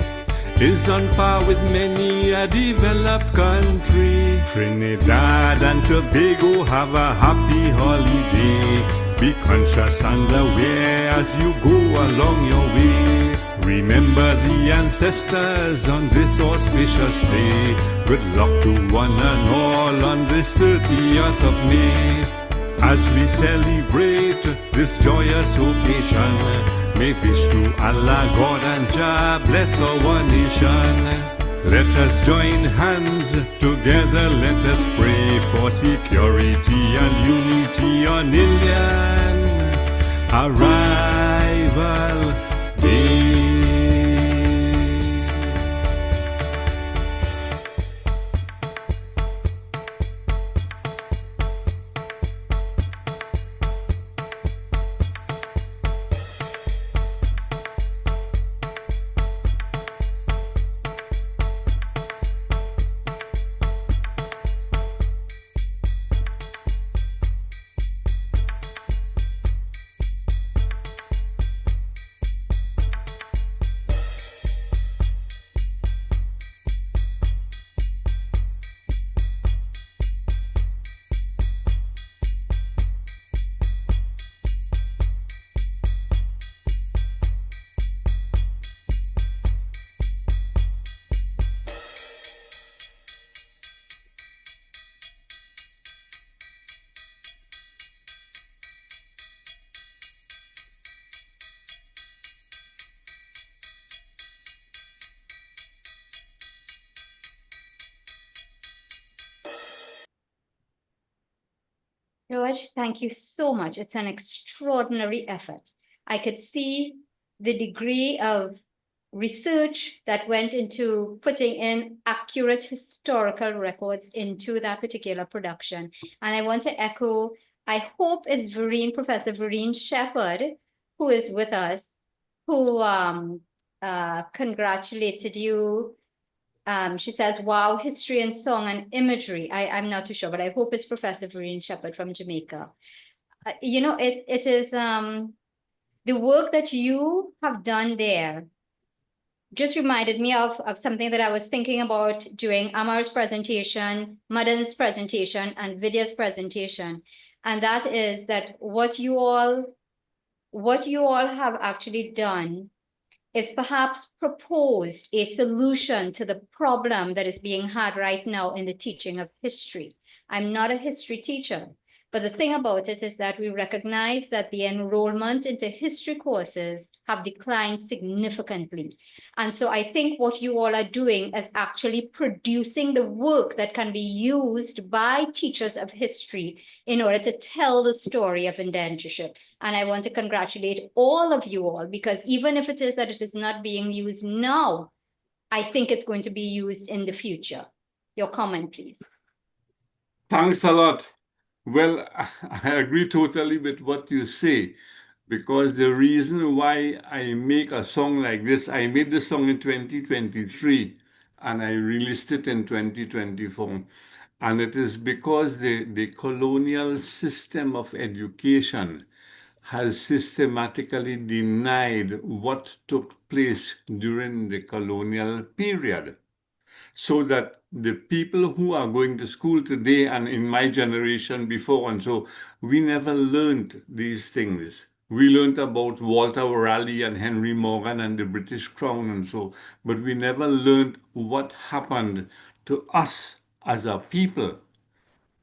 is on par with many a developed country. Trinidad and Tobago, have a happy holiday. Be conscious and aware as you go along your way. Remember the ancestors on this auspicious day. Good luck to one and all on this 30th of May. As we celebrate this joyous occasion, may Vishnu, Allah, God and Jah bless our nation. Let us join hands together, let us pray for security and unity on Indian arrival day. George, thank you so much. It's an extraordinary effort. I could see the degree of research that went into putting in accurate historical records into that particular production. And I want to echo, I hope it's Professor Vereen Shepherd, who is with us, who congratulated you. She says, wow, history and song and imagery. I'm not too sure, but I hope it's Professor Vereen Shepherd from Jamaica. You know, it is the work that you have done there just reminded me of something that I was thinking about during Amar's presentation, Madan's presentation, and Vidya's presentation. And that is that what you all have actually done is perhaps proposed a solution to the problem that is being had right now in the teaching of history. I'm not a history teacher, but the thing about it is that we recognize that the enrollment into history courses have declined significantly. And so I think what you all are doing is actually producing the work that can be used by teachers of history in order to tell the story of indentureship. And I want to congratulate all of you all, because even if it is that it is not being used now, I think it's going to be used in the future. Your comment, please. Thanks a lot. Well, I agree totally with what you say, because the reason why I make a song like this, I made the song in 2023 and I released it in 2024. And it is because the colonial system of education has systematically denied what took place during the colonial period. so that the people who are going to school today and in my generation before and so, we never learned these things. We learned about Walter Raleigh and Henry Morgan and the British Crown and so, but we never learned what happened to us as a people.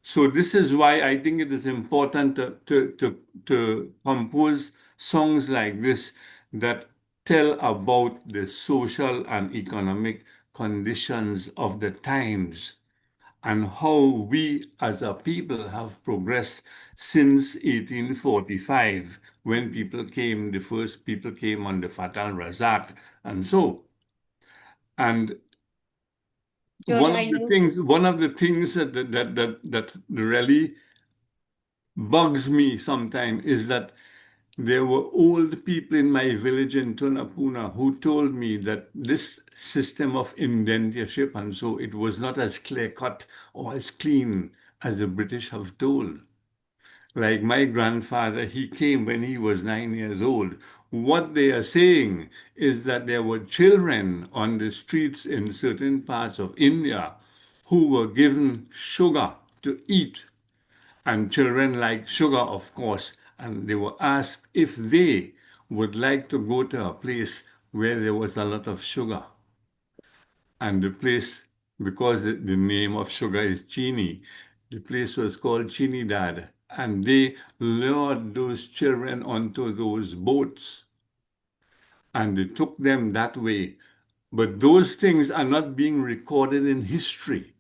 So this is why I think it is important to compose songs like this that tell about the social and economic conditions of the times and how we as a people have progressed since 1845 when the first people came on the Fatal Razak and so. And George, I know. one of the things that really bugs me sometimes is that there were old people in my village in Tunapuna who told me that this system of indentureship and so it was not as clear cut or as clean as the British have told. Like my grandfather, he came when he was 9 years old. What they are saying is that there were children on the streets in certain parts of India who were given sugar to eat, and children like sugar, of course, and they were asked if they would like to go to a place where there was a lot of sugar. And the place, because the name of sugar is Chini, the place was called Chinidad. And they lured those children onto those boats and they took them that way. But those things are not being recorded in history.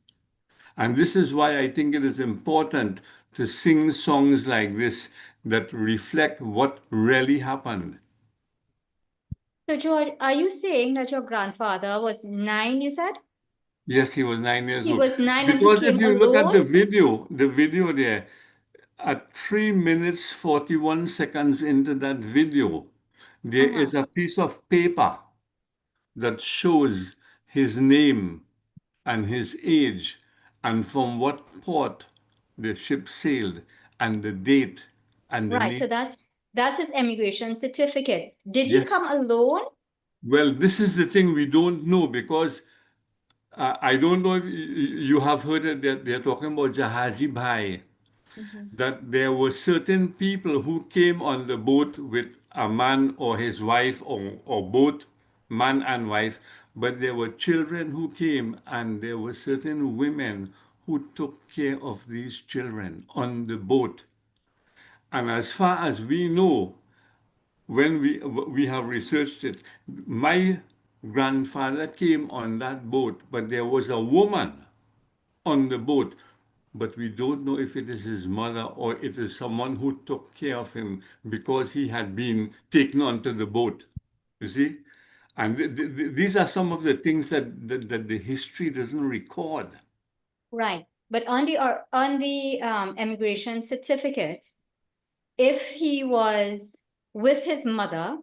And this is why I think it is important to sing songs like this that reflect what really happened. So, George, are you saying that your grandfather was 9, you said? Yes, he was 9 years He old. was 9 and he Because if came you look at the alone? video there, at 3 minutes 41 seconds into that video, there is a piece of paper that shows his name and his age and from what port the ship sailed and the date and the Right, so name. that's his immigration certificate. Did he Yes. come alone? Well, this is the thing we don't know because I don't know if you have heard that they're talking about Jahaji Bhai, that there were certain people who came on the boat with a man or his wife or both man and wife, but there were children who came and there were certain women who took care of these children on the boat. And as far as we know, when we have researched it, my grandfather came on that boat, but there was a woman on the boat, but we don't know if it is his mother or it is someone who took care of him because he had been taken onto the boat. You see? And these are some of the things that the history doesn't record. Right, but on the immigration certificate, if he was with his mother,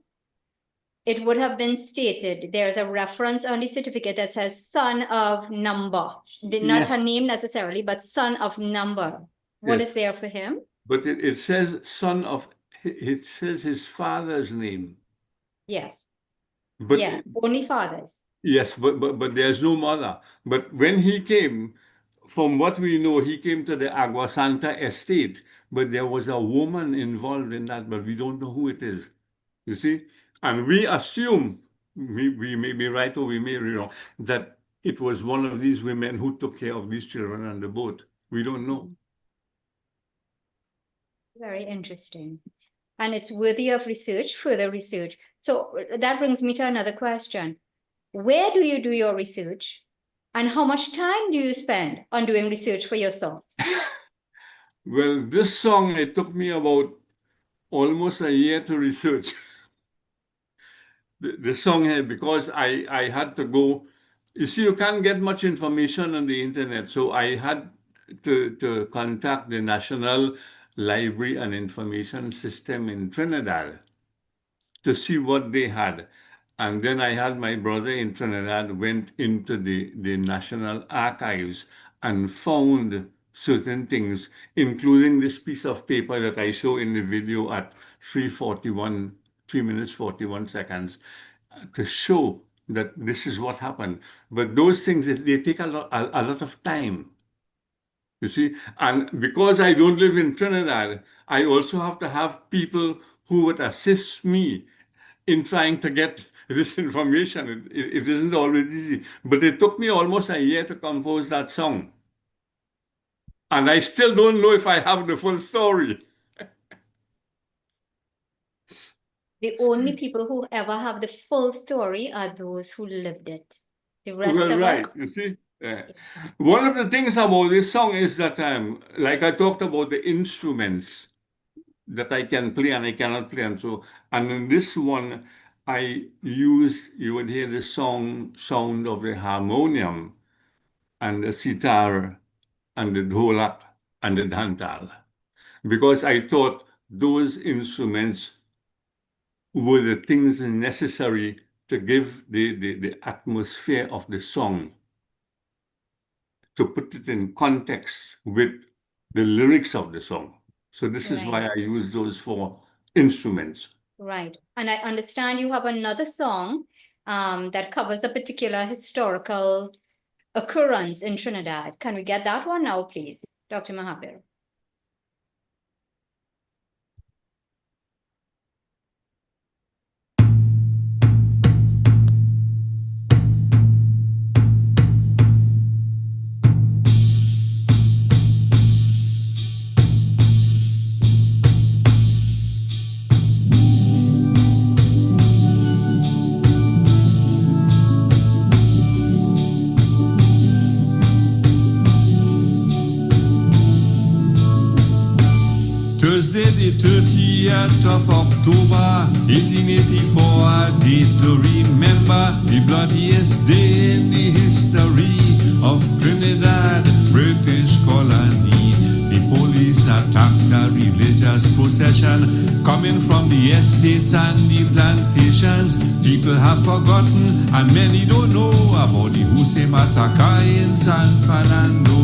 it would have been stated there's a reference on the certificate that says son of number, not her Yes. name necessarily, but son of number. What Yes. is there for him? But it says son of, it says his father's name. Yes. But Yeah, only fathers. yes, but there's no mother. But when he came, from what we know, he came to the Agua Santa estate, but there was a woman involved in that, but we don't know who it is. You see? And we assume, we may be right or we may be wrong, that it was one of these women who took care of these children on the boat. We don't know. Very interesting. And it's worthy of research, further research. So that brings me to another question. Where do you do your research? And how much time do you spend on doing research for your songs? Well, this song, it took me about almost a year to research the song here because I had to go. You see, you can't get much information on the internet, so I had to contact the National Library and Information System in Trinidad to see what they had. And then I had my brother in Trinidad went into the National Archives and found certain things, including this piece of paper that I show in the video at 3 minutes 41 seconds, to show that this is what happened. But those things, they take a lot of time. You see, and because I don't live in Trinidad, I also have to have people who would assist me in trying to get this information. It isn't always easy. But it took me almost a year to compose that song. And I still don't know if I have the full story. The only people who ever have the full story are those who lived it. The rest Well, of right, us, you see. One of the things about this song is that, like I talked about the instruments that I can play and I cannot play. And in this one, you would hear the sound of the harmonium and the sitar and the dholak and the dhantal. Because I thought those instruments were the things necessary to give the atmosphere of the song, to put it in context with the lyrics of the song. So this is why I use those 4 instruments. right. And I understand you have another song that covers a particular historical occurrence in Trinidad. Can we get that one now, please, Dr. Mahabir? Thursday, the 30th of October, 1884, a date to remember, the bloodiest day in the history of Trinidad, British colony. The police attacked a religious procession coming from the estates and the plantations. People have forgotten and many don't know about the Jose massacre in San Fernando.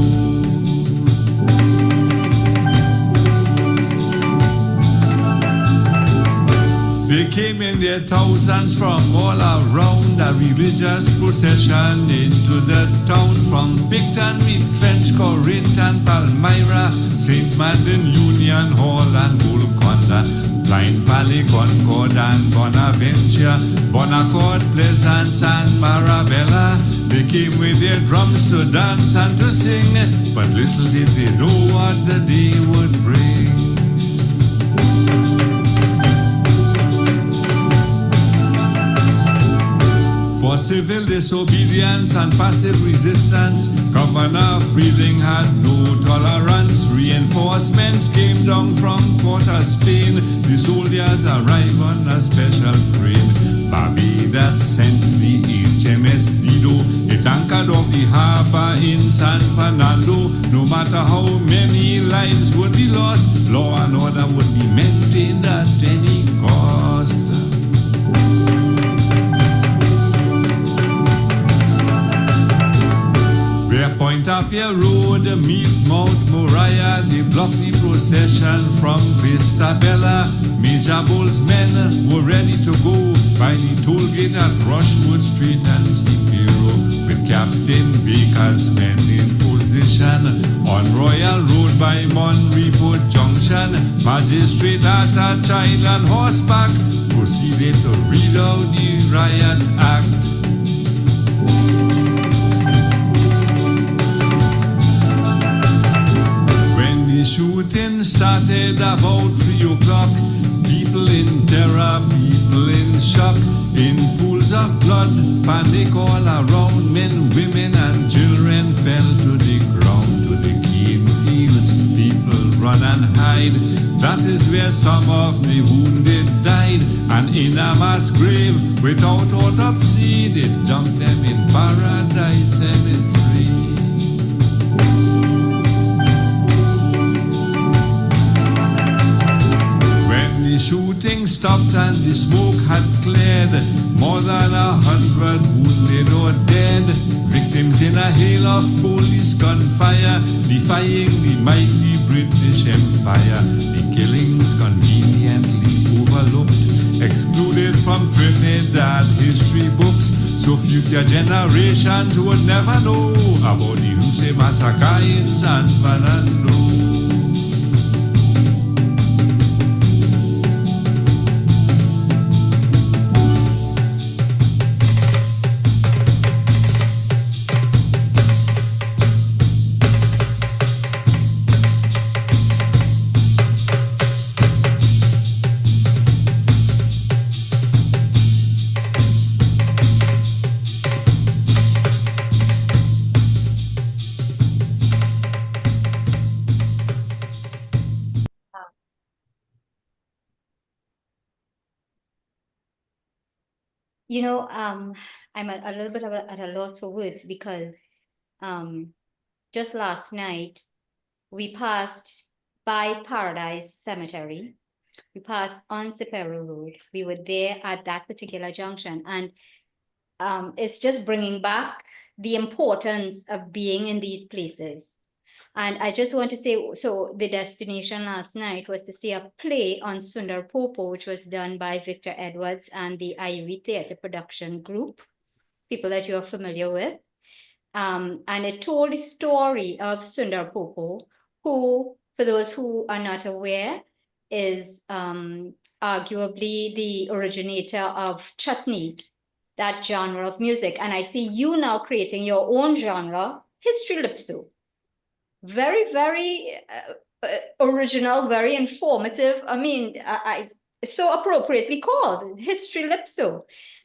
They came in their thousands from all around, a religious procession into the town, from Picton, Trench, Corinth and Palmyra, St. Martin, Union Hall and Golconda, Blind Valley, Concord and Bonaventure, Bonaccord, Pleasance and Marabella. They came with their drums to dance and to sing, but little did they know what the day would bring. For civil disobedience and passive resistance, Governor Freeling had no tolerance. Reinforcements came down from Port of Spain. The soldiers arrived on a special train. Barbados sent the HMS Dido. It anchored off the harbor in San Fernando. No matter how many lives would be lost, law and order would be maintained at any cost. Where Point Apia Road meet Mount Moriah, they blocked the procession from Vista Bella. Major Bull's men were ready to go by the toll gate at Rushwood Street and Cipero, with Captain Baker's men in position. On Royal Road by Monrepo Junction, Magistrate at a child on horseback proceeded to read out the Riot Act. The shooting started about 3 o'clock. People in terror, people in shock. In pools of blood, panic all around. Men, women and children fell to the ground. To the cane fields, people run and hide. That is where some of the wounded died. And in a mass grave, without autopsy, they dumped them in Paradise Cemetery. The shooting stopped and the smoke had cleared. More than 100 wounded or dead. Victims in a hail of police gunfire, defying the mighty British Empire. The killings conveniently overlooked. excluded from Trinidad history books. So future generations would never know about the Jose massacre in San Fernando. You know, I'm a little bit at a loss for words because just last night we passed by Paradise Cemetery. We passed on Sepero Road. We were there at that particular junction, and it's just bringing back the importance of being in these places. And I just want to say, so the destination last night was to see a play on Sundar Popo, which was done by Victor Edwards and the Ivy Theatre Production Group, people that you're familiar with. And it told the story of Sundar Popo, who, for those who are not aware, is arguably the originator of chutney, that genre of music. And I see you now creating your own genre, history lipso. Very, very original, very informative. I mean, I so appropriately called history lipso.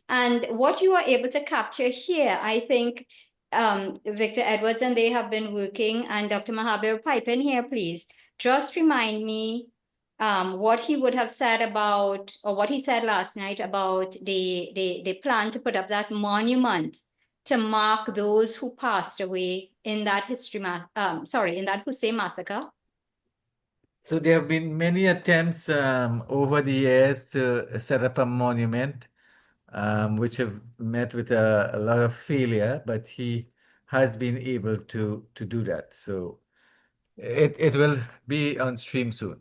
And what you are able to capture here, I think Victor Edwards and they have been working, and Dr. Mahabir, pipe in here, please. Just remind me what he would have said about, or what he said last night about the plan to put up that monument to mark those who passed away in that in that Hussein massacre. So there have been many attempts over the years to set up a monument, which have met with a lot of failure, but he has been able to do that. So it will be on stream soon.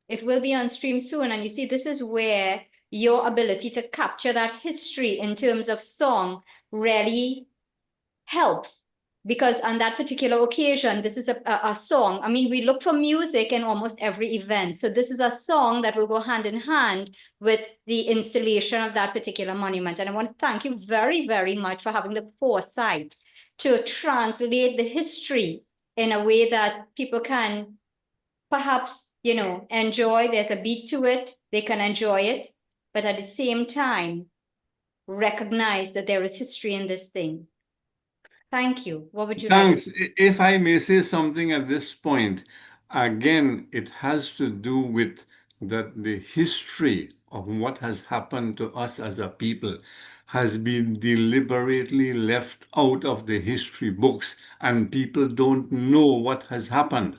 It will be on stream soon. And you see, this is where your ability to capture that history in terms of song really helps. Because on that particular occasion, this is a song. I mean, we look for music in almost every event. So this is a song that will go hand in hand with the installation of that particular monument. And I want to thank you very, very much for having the foresight to translate the history in a way that people can perhaps, you know, enjoy. There's a beat to it. They can enjoy it. But at the same time, recognize that there is history in this thing. Thank you. What would you like? Thanks. If I may say something at this point, again, it has to do with the history of what has happened to us as a people has been deliberately left out of the history books, and people don't know what has happened.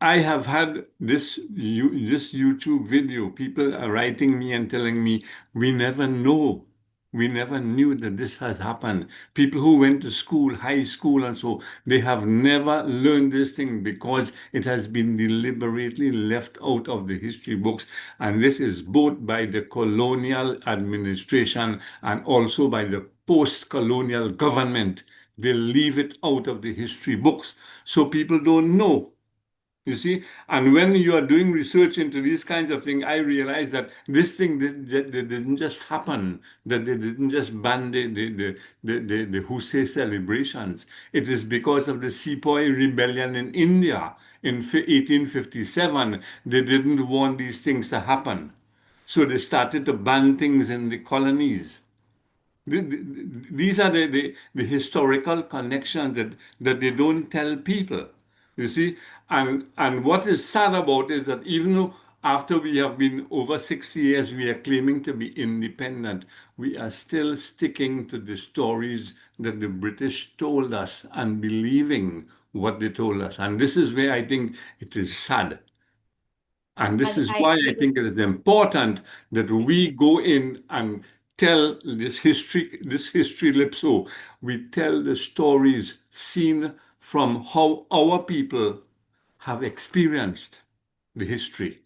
I have had this YouTube video, people are writing me and telling me, we never know. We never knew that this has happened. People who went to school, high school and so, they have never learned this thing because it has been deliberately left out of the history books. And this is both by the colonial administration and also by the post-colonial government. They leave it out of the history books. So people don't know. You see, and when you are doing research into these kinds of things, I realize that this thing didn't just happen, that they didn't just ban the Hussein celebrations. It is because of the Sepoy rebellion in India in 1857. They didn't want these things to happen. So they started to ban things in the colonies. These are the historical connections that they don't tell people. You see, and what is sad about it is that even though after we have been over 60 years, we are claiming to be independent, we are still sticking to the stories that the British told us and believing what they told us. And this is where I think it is sad. And this is why I think it is important that we go in and tell this history lipso. We tell the stories seen from how our people have experienced the history.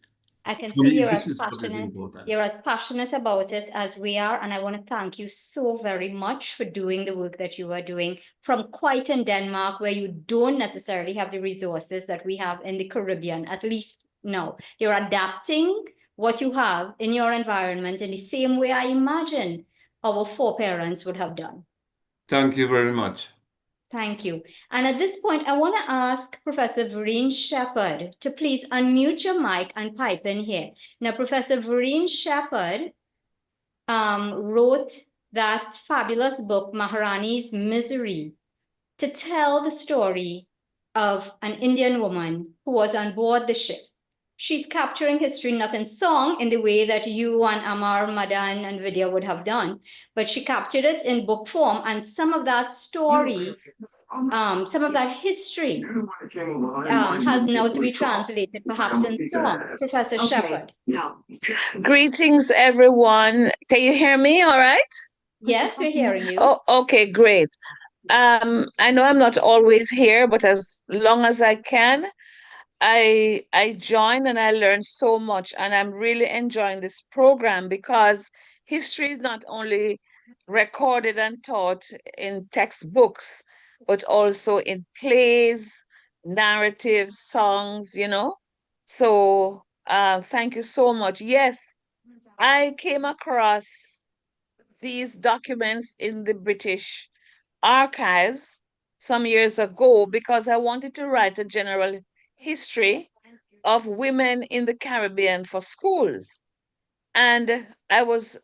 I can For see me, you're this as is what is passionate. important. You're as passionate about it as we are, and I want to thank you so very much for doing the work that you are doing from quite in Denmark, where you don't necessarily have the resources that we have in the Caribbean, at least no. You're adapting what you have in your environment in the same way I imagine our foreparents would have done. Thank you very much. Thank you. And at this point, I want to ask Professor Vereen Shepherd to please unmute your mic and pipe in here. Now, Professor Vereen Shepherd wrote that fabulous book, Maharani's Misery, to tell the story of an Indian woman who was on board the ship. She's capturing history not in song in the way that you and Amar, Madan, and Vidya would have done, but she captured it in book form, and some of that story, some of that history has now to be translated perhaps in song. Professor Shepherd. Greetings, everyone. Can you hear me all right? Yes, we're hearing you. Oh, okay, great. I know I'm not always here, but as long as I can, I join and I learn so much, and I'm really enjoying this program because history is not only recorded and taught in textbooks, but also in plays, narratives, songs, you know. So thank you so much. Yes, I came across these documents in the British archives some years ago because I wanted to write a general history of women in the Caribbean for schools. And I was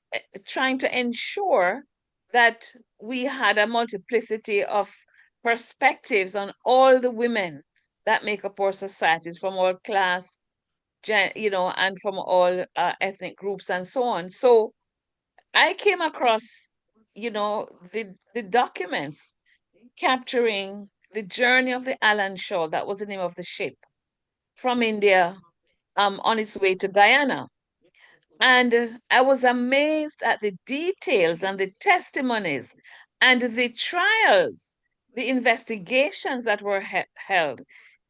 trying to ensure that we had a multiplicity of perspectives on all the women that make up our societies, from all class, you know, and from all ethnic groups and so on. So I came across, you know, the documents capturing the journey of the Alan Shaw, that was the name of the ship, from India on its way to Guyana. And I was amazed at the details and the testimonies and the trials, the investigations that were held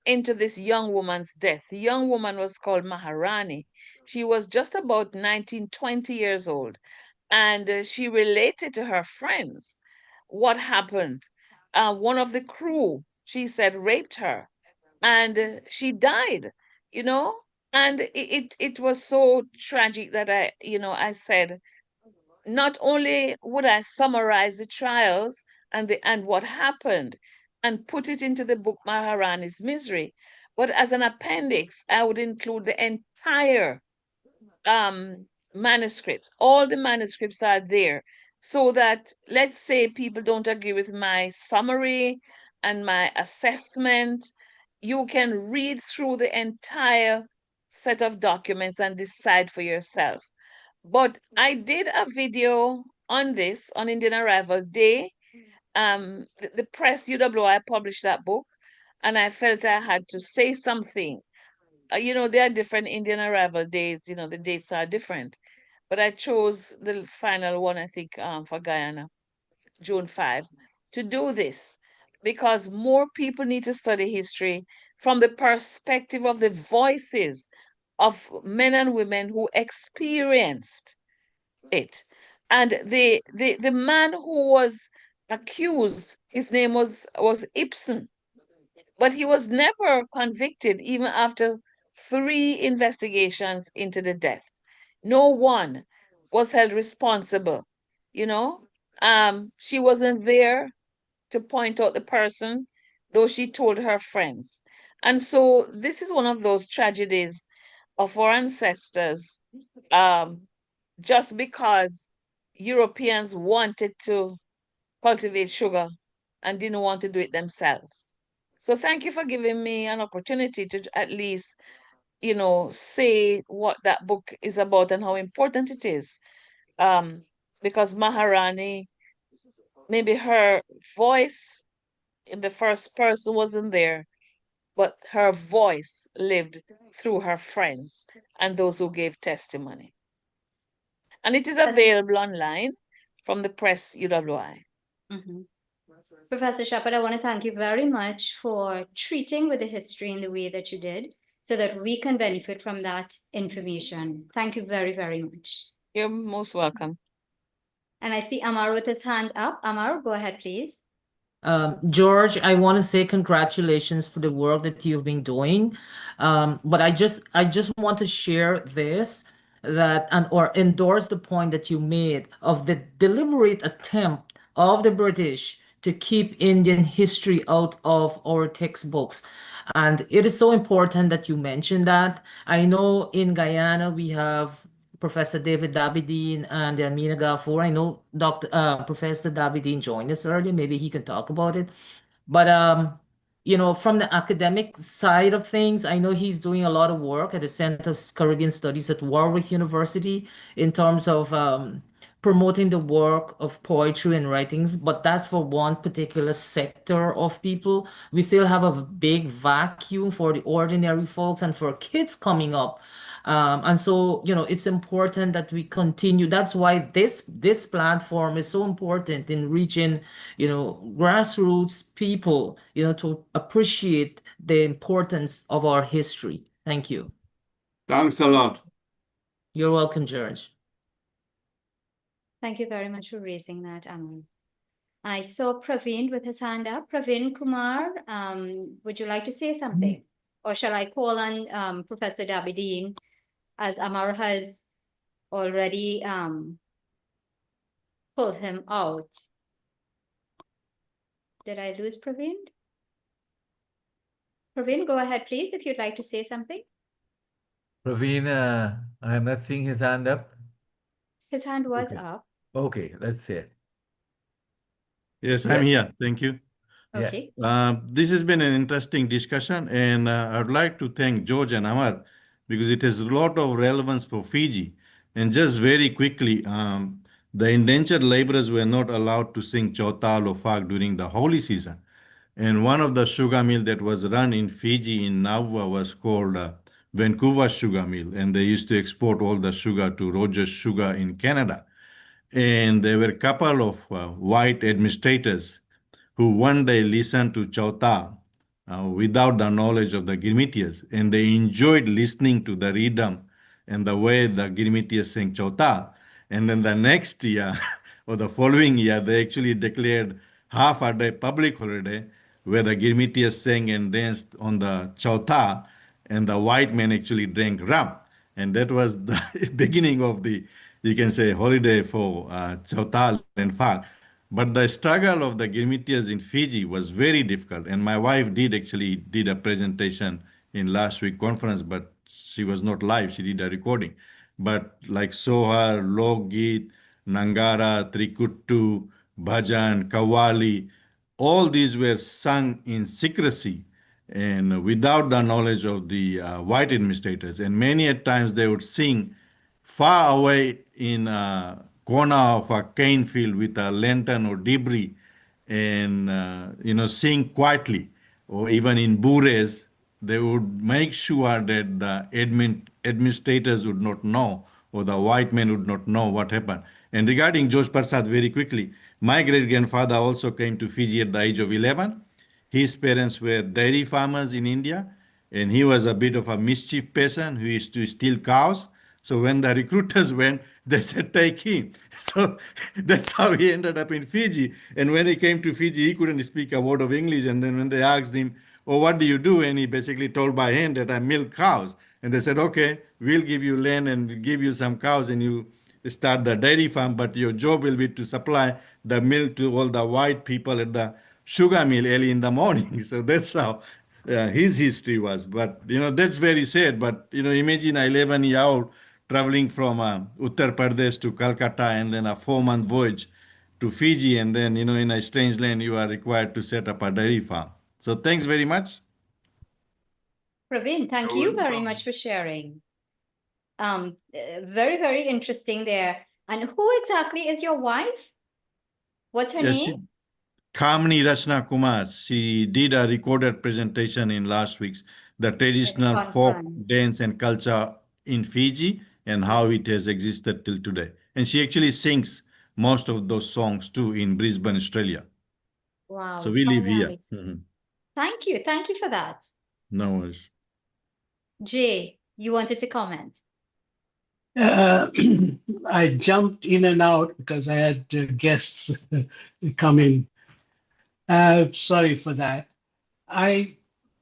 into this young woman's death. The young woman was called Maharani. She was just about 19, 20 years old. And she related to her friends what happened. One of the crew, she said, raped her, and she died, you know. And it was so tragic that I said, not only would I summarize the trials and what happened and put it into the book Maharani's Misery, but as an appendix, I would include the entire manuscripts. All the manuscripts are there, so that, let's say people don't agree with my summary and my assessment, you can read through the entire set of documents and decide for yourself. But I did a video on this on Indian Arrival Day. The press UWI published that book, and I felt I had to say something. You know, there are different Indian Arrival days, you know, the dates are different. But I chose the final one, I think, for Guyana, June 5, to do this because more people need to study history from the perspective of the voices of men and women who experienced it. And the man who was accused, his name was Ibsen, but he was never convicted even after 3 investigations into the death. No one was held responsible, you know. She wasn't there to point out the person, though she told her friends. And so this is one of those tragedies of our ancestors, just because Europeans wanted to cultivate sugar and didn't want to do it themselves. So thank you for giving me an opportunity to at least, you know, say what that book is about and how important it is. Because Maharani, maybe her voice in the first person wasn't there, but her voice lived through her friends and those who gave testimony. And it is available online from the press UWI. Mm-hmm. Professor Shepherd, I want to thank you very much for treating with the history in the way that you did. so that we can benefit from that information. Thank you very, very much. You're most welcome. And I see Amar with his hand up. Amar, go ahead, please. George, I want to say congratulations for the work that you've been doing. But I just want to share this that and or endorse the point that you made of the deliberate attempt of the British to keep Indian history out of our textbooks. And it is so important that you mentioned that. I know in Guyana we have Professor David Dabidine and Amina Gafoor. I know Professor Dabidine joined us earlier. Maybe he can talk about it. But from the academic side of things, I know he's doing a lot of work at the Center of Caribbean Studies at Warwick University in terms of promoting the work of poetry and writings, but that's for one particular sector of people. We still have a big vacuum for the ordinary folks and for kids coming up. And so, it's important that we continue. That's why this platform is so important in reaching, grassroots people, to appreciate the importance of our history. Thank you. Thanks a lot. You're welcome, George. Thank you very much for raising that, Amar. I saw Praveen with his hand up. Praveen Kumar, would you like to say something? Or shall I call on Professor Dabidine, as Amar has already pulled him out? Did I lose Praveen? Praveen, go ahead, please, if you'd like to say something. Praveen, I'm not seeing his hand up. His hand was Okay. up. Okay, let's see it. Yes, I'm here. Thank you. Yes. Okay. This has been an interesting discussion, and I'd like to thank George and Amar because it has a lot of relevance for Fiji. And just very quickly, the indentured laborers were not allowed to sing Chautal or Fag during the holy season. And one of the sugar mill that was run in Fiji in Nauvoo was called Vancouver Sugar Mill, and they used to export all the sugar to Rogers Sugar in Canada. And there were a couple of white administrators who one day listened to Chauta without the knowledge of the Girmitias, and they enjoyed listening to the rhythm and the way the Girmitias sang Chauta. And then the next year or the following year, they actually declared half a day public holiday where the Girmitias sang and danced on the Chauta, and the white men actually drank rum. And that was the beginning of the, you can say, holiday for Chautal and Fag. But the struggle of the Girmitias in Fiji was very difficult. And my wife did a presentation in last week conference, but she was not live. She did a recording. But like Sohar, Lokgit, Nangara, Trikuttu, Bhajan, Kawali, all these were sung in secrecy and without the knowledge of the white administrators. And many at times they would sing far away in a corner of a cane field with a lantern or debris and sing quietly, or even in bures they would make sure that the administrators would not know, or the white men would not know what happened. And regarding George Prasad, very quickly, my great grandfather also came to Fiji at the age of 11. His parents were dairy farmers in India, and he was a bit of a mischief person who used to steal cows. So when the recruiters went, they said, take him. So that's how he ended up in Fiji. And when he came to Fiji, he couldn't speak a word of English. And then when they asked him, oh, what do you do? And he basically told by hand that I milk cows. And they said, okay, we'll give you land and we'll give you some cows and you start the dairy farm, but your job will be to supply the milk to all the white people at the sugar mill early in the morning. So that's how his history was. But, that's very sad. But, imagine an 11-year-old traveling from Uttar Pradesh to Calcutta and then a 4-month voyage to Fiji. And then, in a strange land, you are required to set up a dairy farm. So thanks very much. Praveen, thank you very much for sharing. Very, very interesting there. And who exactly is your wife? What's her name? Kamini Rachna Kumar. She did a recorded presentation in last week's the traditional folk dance and culture in Fiji and how it has existed till today. And she actually sings most of those songs too in Brisbane, Australia. Wow. So we live here. Nice. Thank you. Thank you for that. No worries. Jay, you wanted to comment. Uh, I jumped in and out because I had guests come in. Sorry for that. I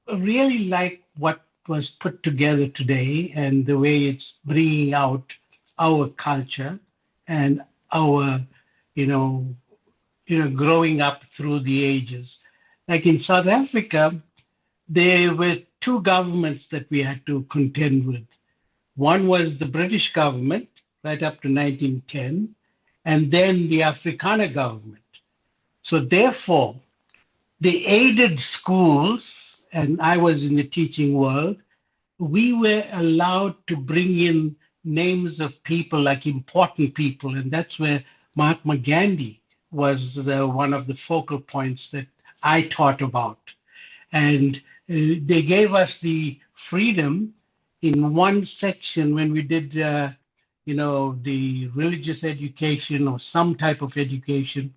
really like what was put together today and the way it's bringing out our culture and our, you know, growing up through the ages. Like in South Africa, there were two governments that we had to contend with. One was the British government right up to 1910, and then the Afrikaner government. So therefore, they aided schools, and I was in the teaching world. We were allowed to bring in names of people like important people, and that's where Mahatma Gandhi was one of the focal points that I taught about. And they gave us the freedom in one section when we did, the religious education or some type of education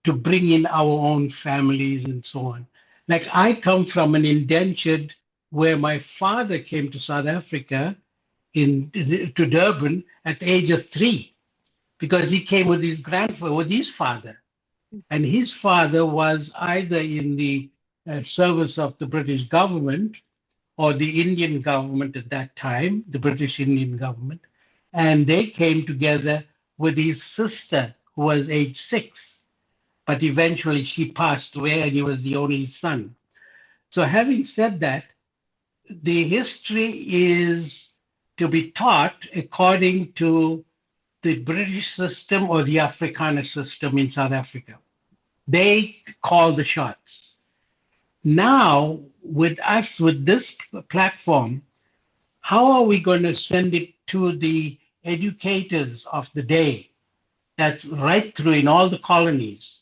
to bring in our own families and so on. Like I come from an indentured where my father came to South Africa to Durban at the age of 3 because he came with his grandfather, with his father. And his father was either in the service of the British government or the Indian government at that time, the British Indian government. And they came together with his sister, who was age 6. But eventually she passed away and he was the only son. So, having said that, the history is to be taught according to the British system or the Afrikaner system in South Africa. They call the shots. Now, with us, with this platform, how are we going to send it to the educators of the day that's right through in all the colonies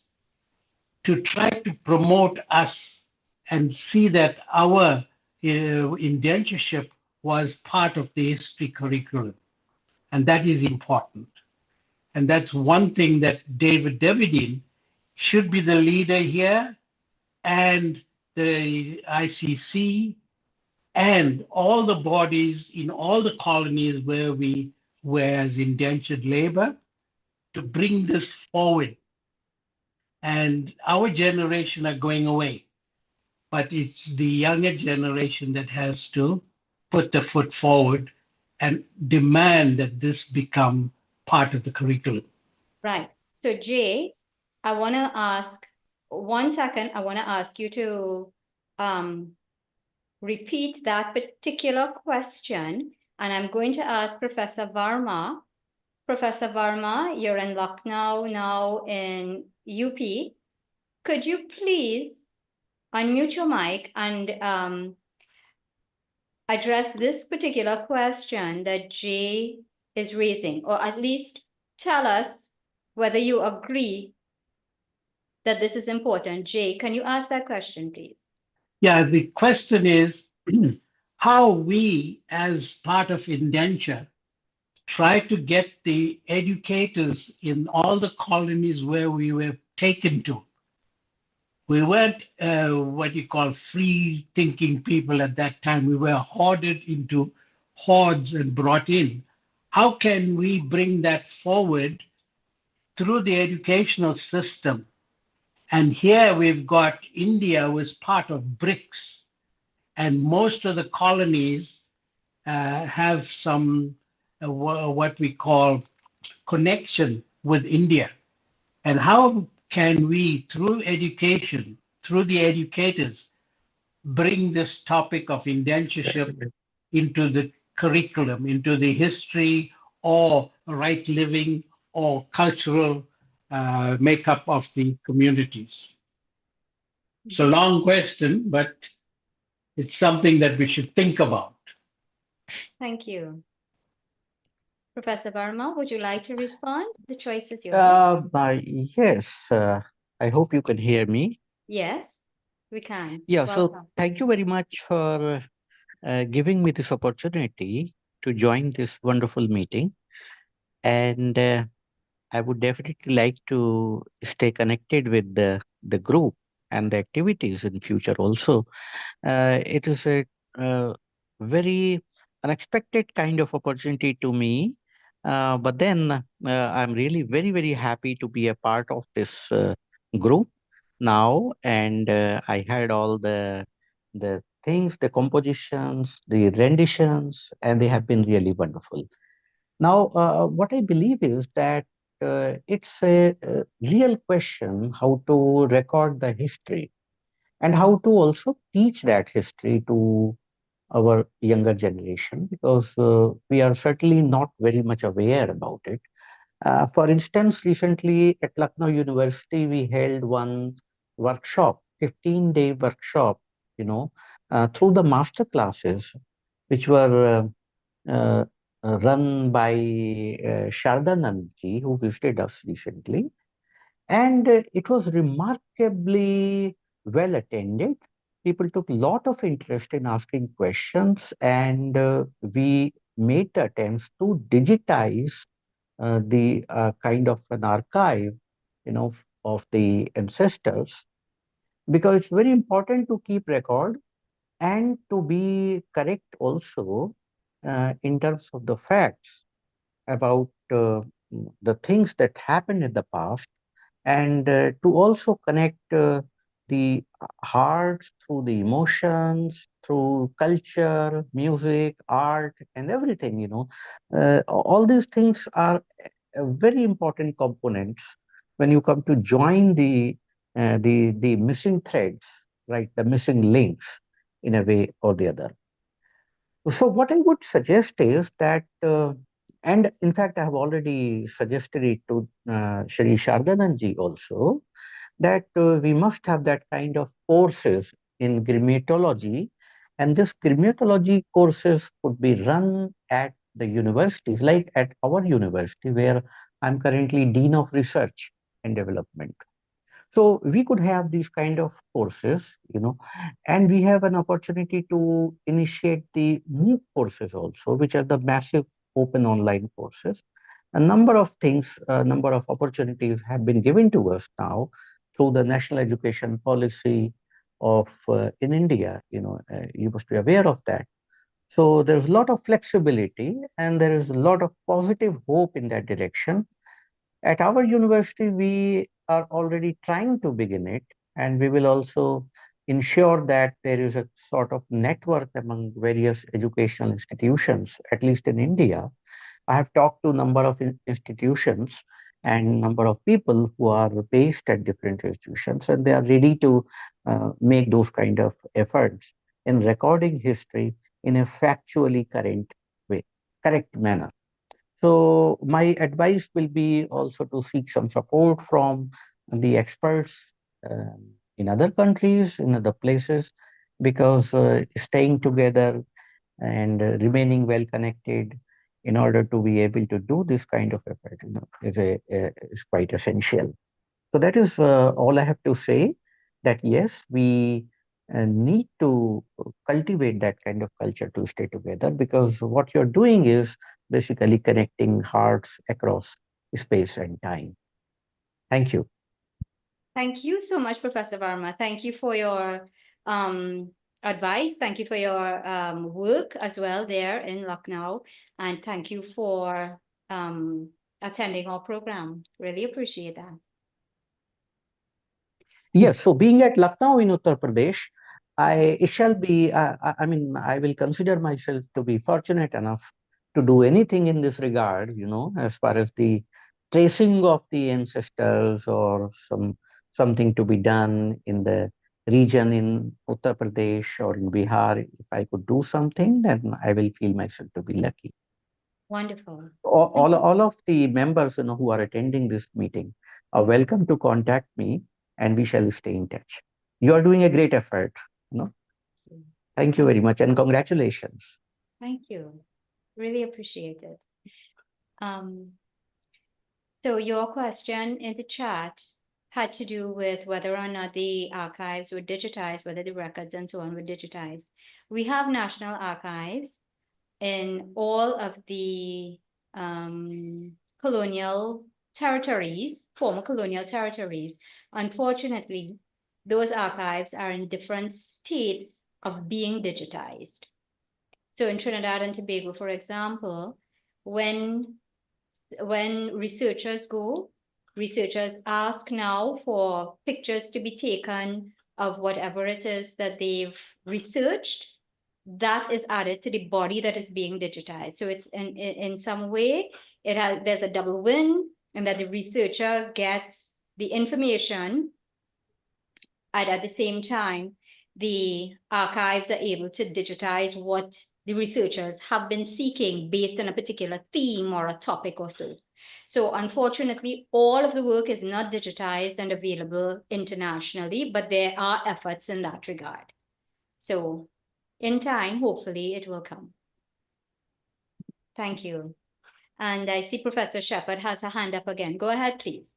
to try to promote us and see that our indentureship was part of the history curriculum? And that is important. And that's one thing that David Devidin should be the leader here, and the ICC and all the bodies in all the colonies where we were as indentured labor to bring this forward. And our generation are going away, but it's the younger generation that has to put the foot forward and demand that this become part of the curriculum. Right. So Jay, I want to ask 1 second. I want to ask you to repeat that particular question. And I'm going to ask Professor Varma. Professor Varma, you're in Lucknow now in UP. Could you please unmute your mic and address this particular question that Jay is raising, or at least tell us whether you agree that this is important. Jay, can you ask that question, please? Yeah, the question is how we, as part of indenture, try to get the educators in all the colonies where we were taken to. We weren't what you call free thinking people at that time. We were hoarded into hordes and brought in. How can we bring that forward through the educational system? And here we've got India was part of BRICS, and most of the colonies have some what we call connection with India. And how can we, through education, through the educators, bring this topic of indentureship into the curriculum, into the history or right living or cultural makeup of the communities? It's a long question, but it's something that we should think about. Thank you. Professor Varma, would you like to respond? The choice is yours. Yes, I hope you can hear me. Yes, we can. Yeah, so Welcome. thank you very much for giving me this opportunity to join this wonderful meeting. And I would definitely like to stay connected with the group and the activities in future also. It is a very unexpected kind of opportunity to me. But then I'm really very, very happy to be a part of this group now. And I had all the things, the compositions, the renditions, and they have been really wonderful. Now, what I believe is that it's a real question how to record the history and how to also teach that history to our younger generation, because we are certainly not very much aware about it. For instance, recently at Lucknow University, we held one workshop, 15-day workshop, through the master classes, which were run by Sharda Nandji, who visited us recently. And it was remarkably well attended. People took a lot of interest in asking questions, and we made the attempts to digitize the kind of an archive, of the ancestors, because it's very important to keep record and to be correct also in terms of the facts about the things that happened in the past, and to also connect the hearts through the emotions, through culture, music, art, and everything. All these things are very important components when you come to join the missing threads, right? The missing links in a way or the other. So what I would suggest is that, and in fact, I have already suggested it to Shri Shardananji also, that we must have that kind of courses in grammatology, and this grammatology courses could be run at the universities, like at our university, where I'm currently Dean of Research and Development. So we could have these kind of courses, and we have an opportunity to initiate the MOOC courses also, which are the massive open online courses. A number of things, a number of opportunities have been given to us now through the national education policy of in India. You must be aware of that. So there's a lot of flexibility, and there is a lot of positive hope in that direction. At our university, we are already trying to begin it, and we will also ensure that there is a sort of network among various educational institutions, at least in India. I have talked to a number of institutions and number of people who are based at different institutions, and they are ready to make those kind of efforts in recording history in a factually current way, correct manner. So my advice will be also to seek some support from the experts in other countries, in other places, because staying together and remaining well connected in order to be able to do this kind of effort, is quite essential. So that is all I have to say. That yes, we need to cultivate that kind of culture to stay together, because what you're doing is basically connecting hearts across space and time. Thank you. Thank you so much, Professor Varma. Thank you for your advice. Thank you for your work as well there in Lucknow. And thank you for attending our program. Really appreciate that. Yes, so being at Lucknow in Uttar Pradesh, it shall be, I mean, I will consider myself to be fortunate enough to do anything in this regard, as far as the tracing of the ancestors or something to be done in the region in Uttar Pradesh or in Bihar. If I could do something, then I will feel myself to be lucky. Wonderful. All of the members, who are attending this meeting are welcome to contact me, and we shall stay in touch. You are doing a great effort. Thank you very much, and congratulations. Thank you. Really appreciate it. So your question in the chat had to do with whether or not the archives were digitized, whether the records and so on were digitized. We have national archives in all of the colonial territories, former colonial territories. Unfortunately, those archives are in different states of being digitized. So in Trinidad and Tobago, for example, when researchers ask now for pictures to be taken of whatever it is that they've researched, that is added to the body that is being digitized. So it's in some way, there's a double win, and that the researcher gets the information, and at the same time, the archives are able to digitize what the researchers have been seeking based on a particular theme or a topic or so. So unfortunately, all of the work is not digitized and available internationally, but there are efforts in that regard. So in time, hopefully it will come. Thank you. And I see Professor Shepherd has a hand up again. Go ahead, please.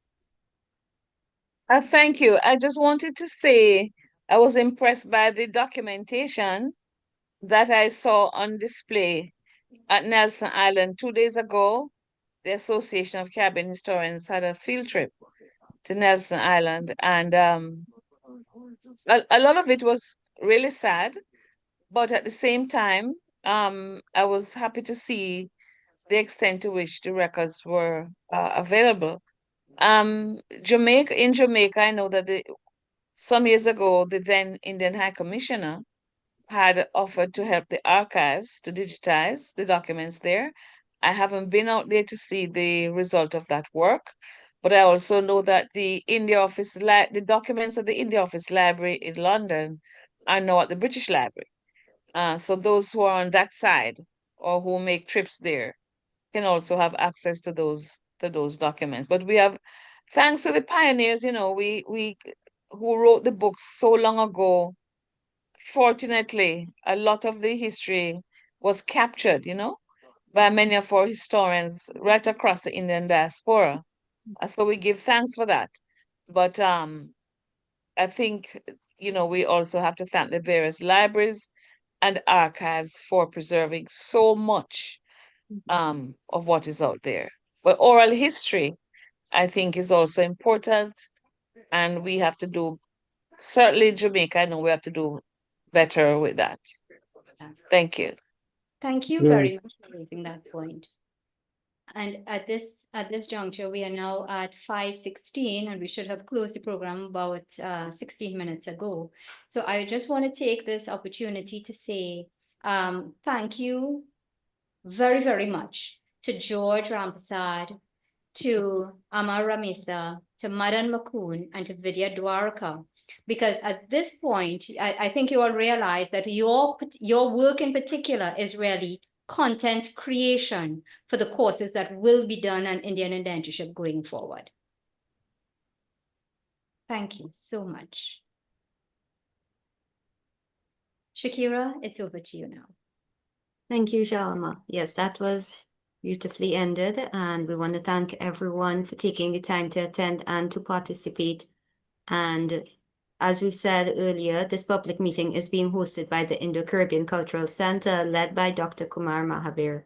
Thank you. I just wanted to say I was impressed by the documentation that I saw on display at Nelson Island 2 days ago. The Association of Caribbean Historians had a field trip to Nelson Island, and a lot of it was really sad, but at the same time, I was happy to see the extent to which the records were available. In Jamaica, I know that some years ago, the then Indian High Commissioner had offered to help the archives to digitize the documents there. I haven't been out there to see the result of that work, but I also know that the documents at the India Office Library in London are now at the British Library. So those who are on that side or who make trips there can also have access to those documents. But we have, thanks to the pioneers, we who wrote the books so long ago. Fortunately, a lot of the history was captured, by many of our historians right across the Indian diaspora. So we give thanks for that. But I think, we also have to thank the various libraries and archives for preserving so much of what is out there. But oral history, I think, is also important, and we have to do, certainly in Jamaica, I know we have to do better with that. Thank you. Thank you very much for raising that point. And at this juncture, we are now at 5:16, and we should have closed the program about 16 minutes ago. So I just want to take this opportunity to say thank you very, very much to George Rampasad, to Amar Ramesa, to Madan Makun, and to Vidya Dwarka. Because at this point, I think you all realize that your work in particular is really content creation for the courses that will be done on Indian indentureship going forward. Thank you so much. Shakira, it's over to you now. Thank you, Shalma. Yes, that was beautifully ended, and we want to thank everyone for taking the time to attend and to participate. And as we've said earlier, this public meeting is being hosted by the Indo-Caribbean Cultural Center, led by Dr. Kumar Mahavir.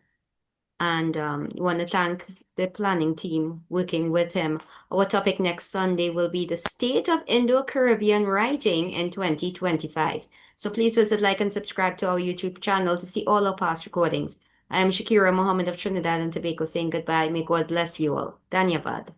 And we want to thank the planning team working with him. Our topic next Sunday will be the state of Indo-Caribbean writing in 2025. So please visit, like, and subscribe to our YouTube channel to see all our past recordings. I am Shakira Mohammed of Trinidad and Tobago saying goodbye. May God bless you all. Dhanyavad.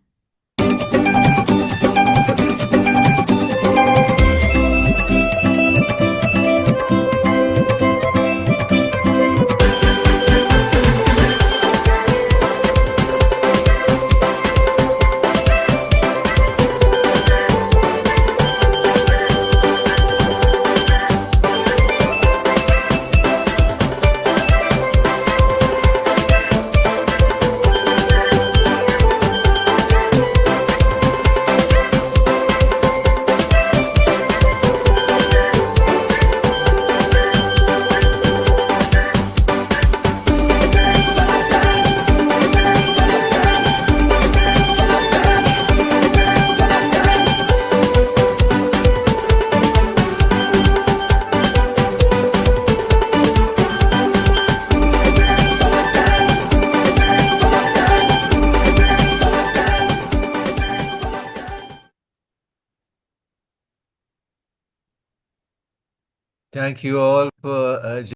Thank you all for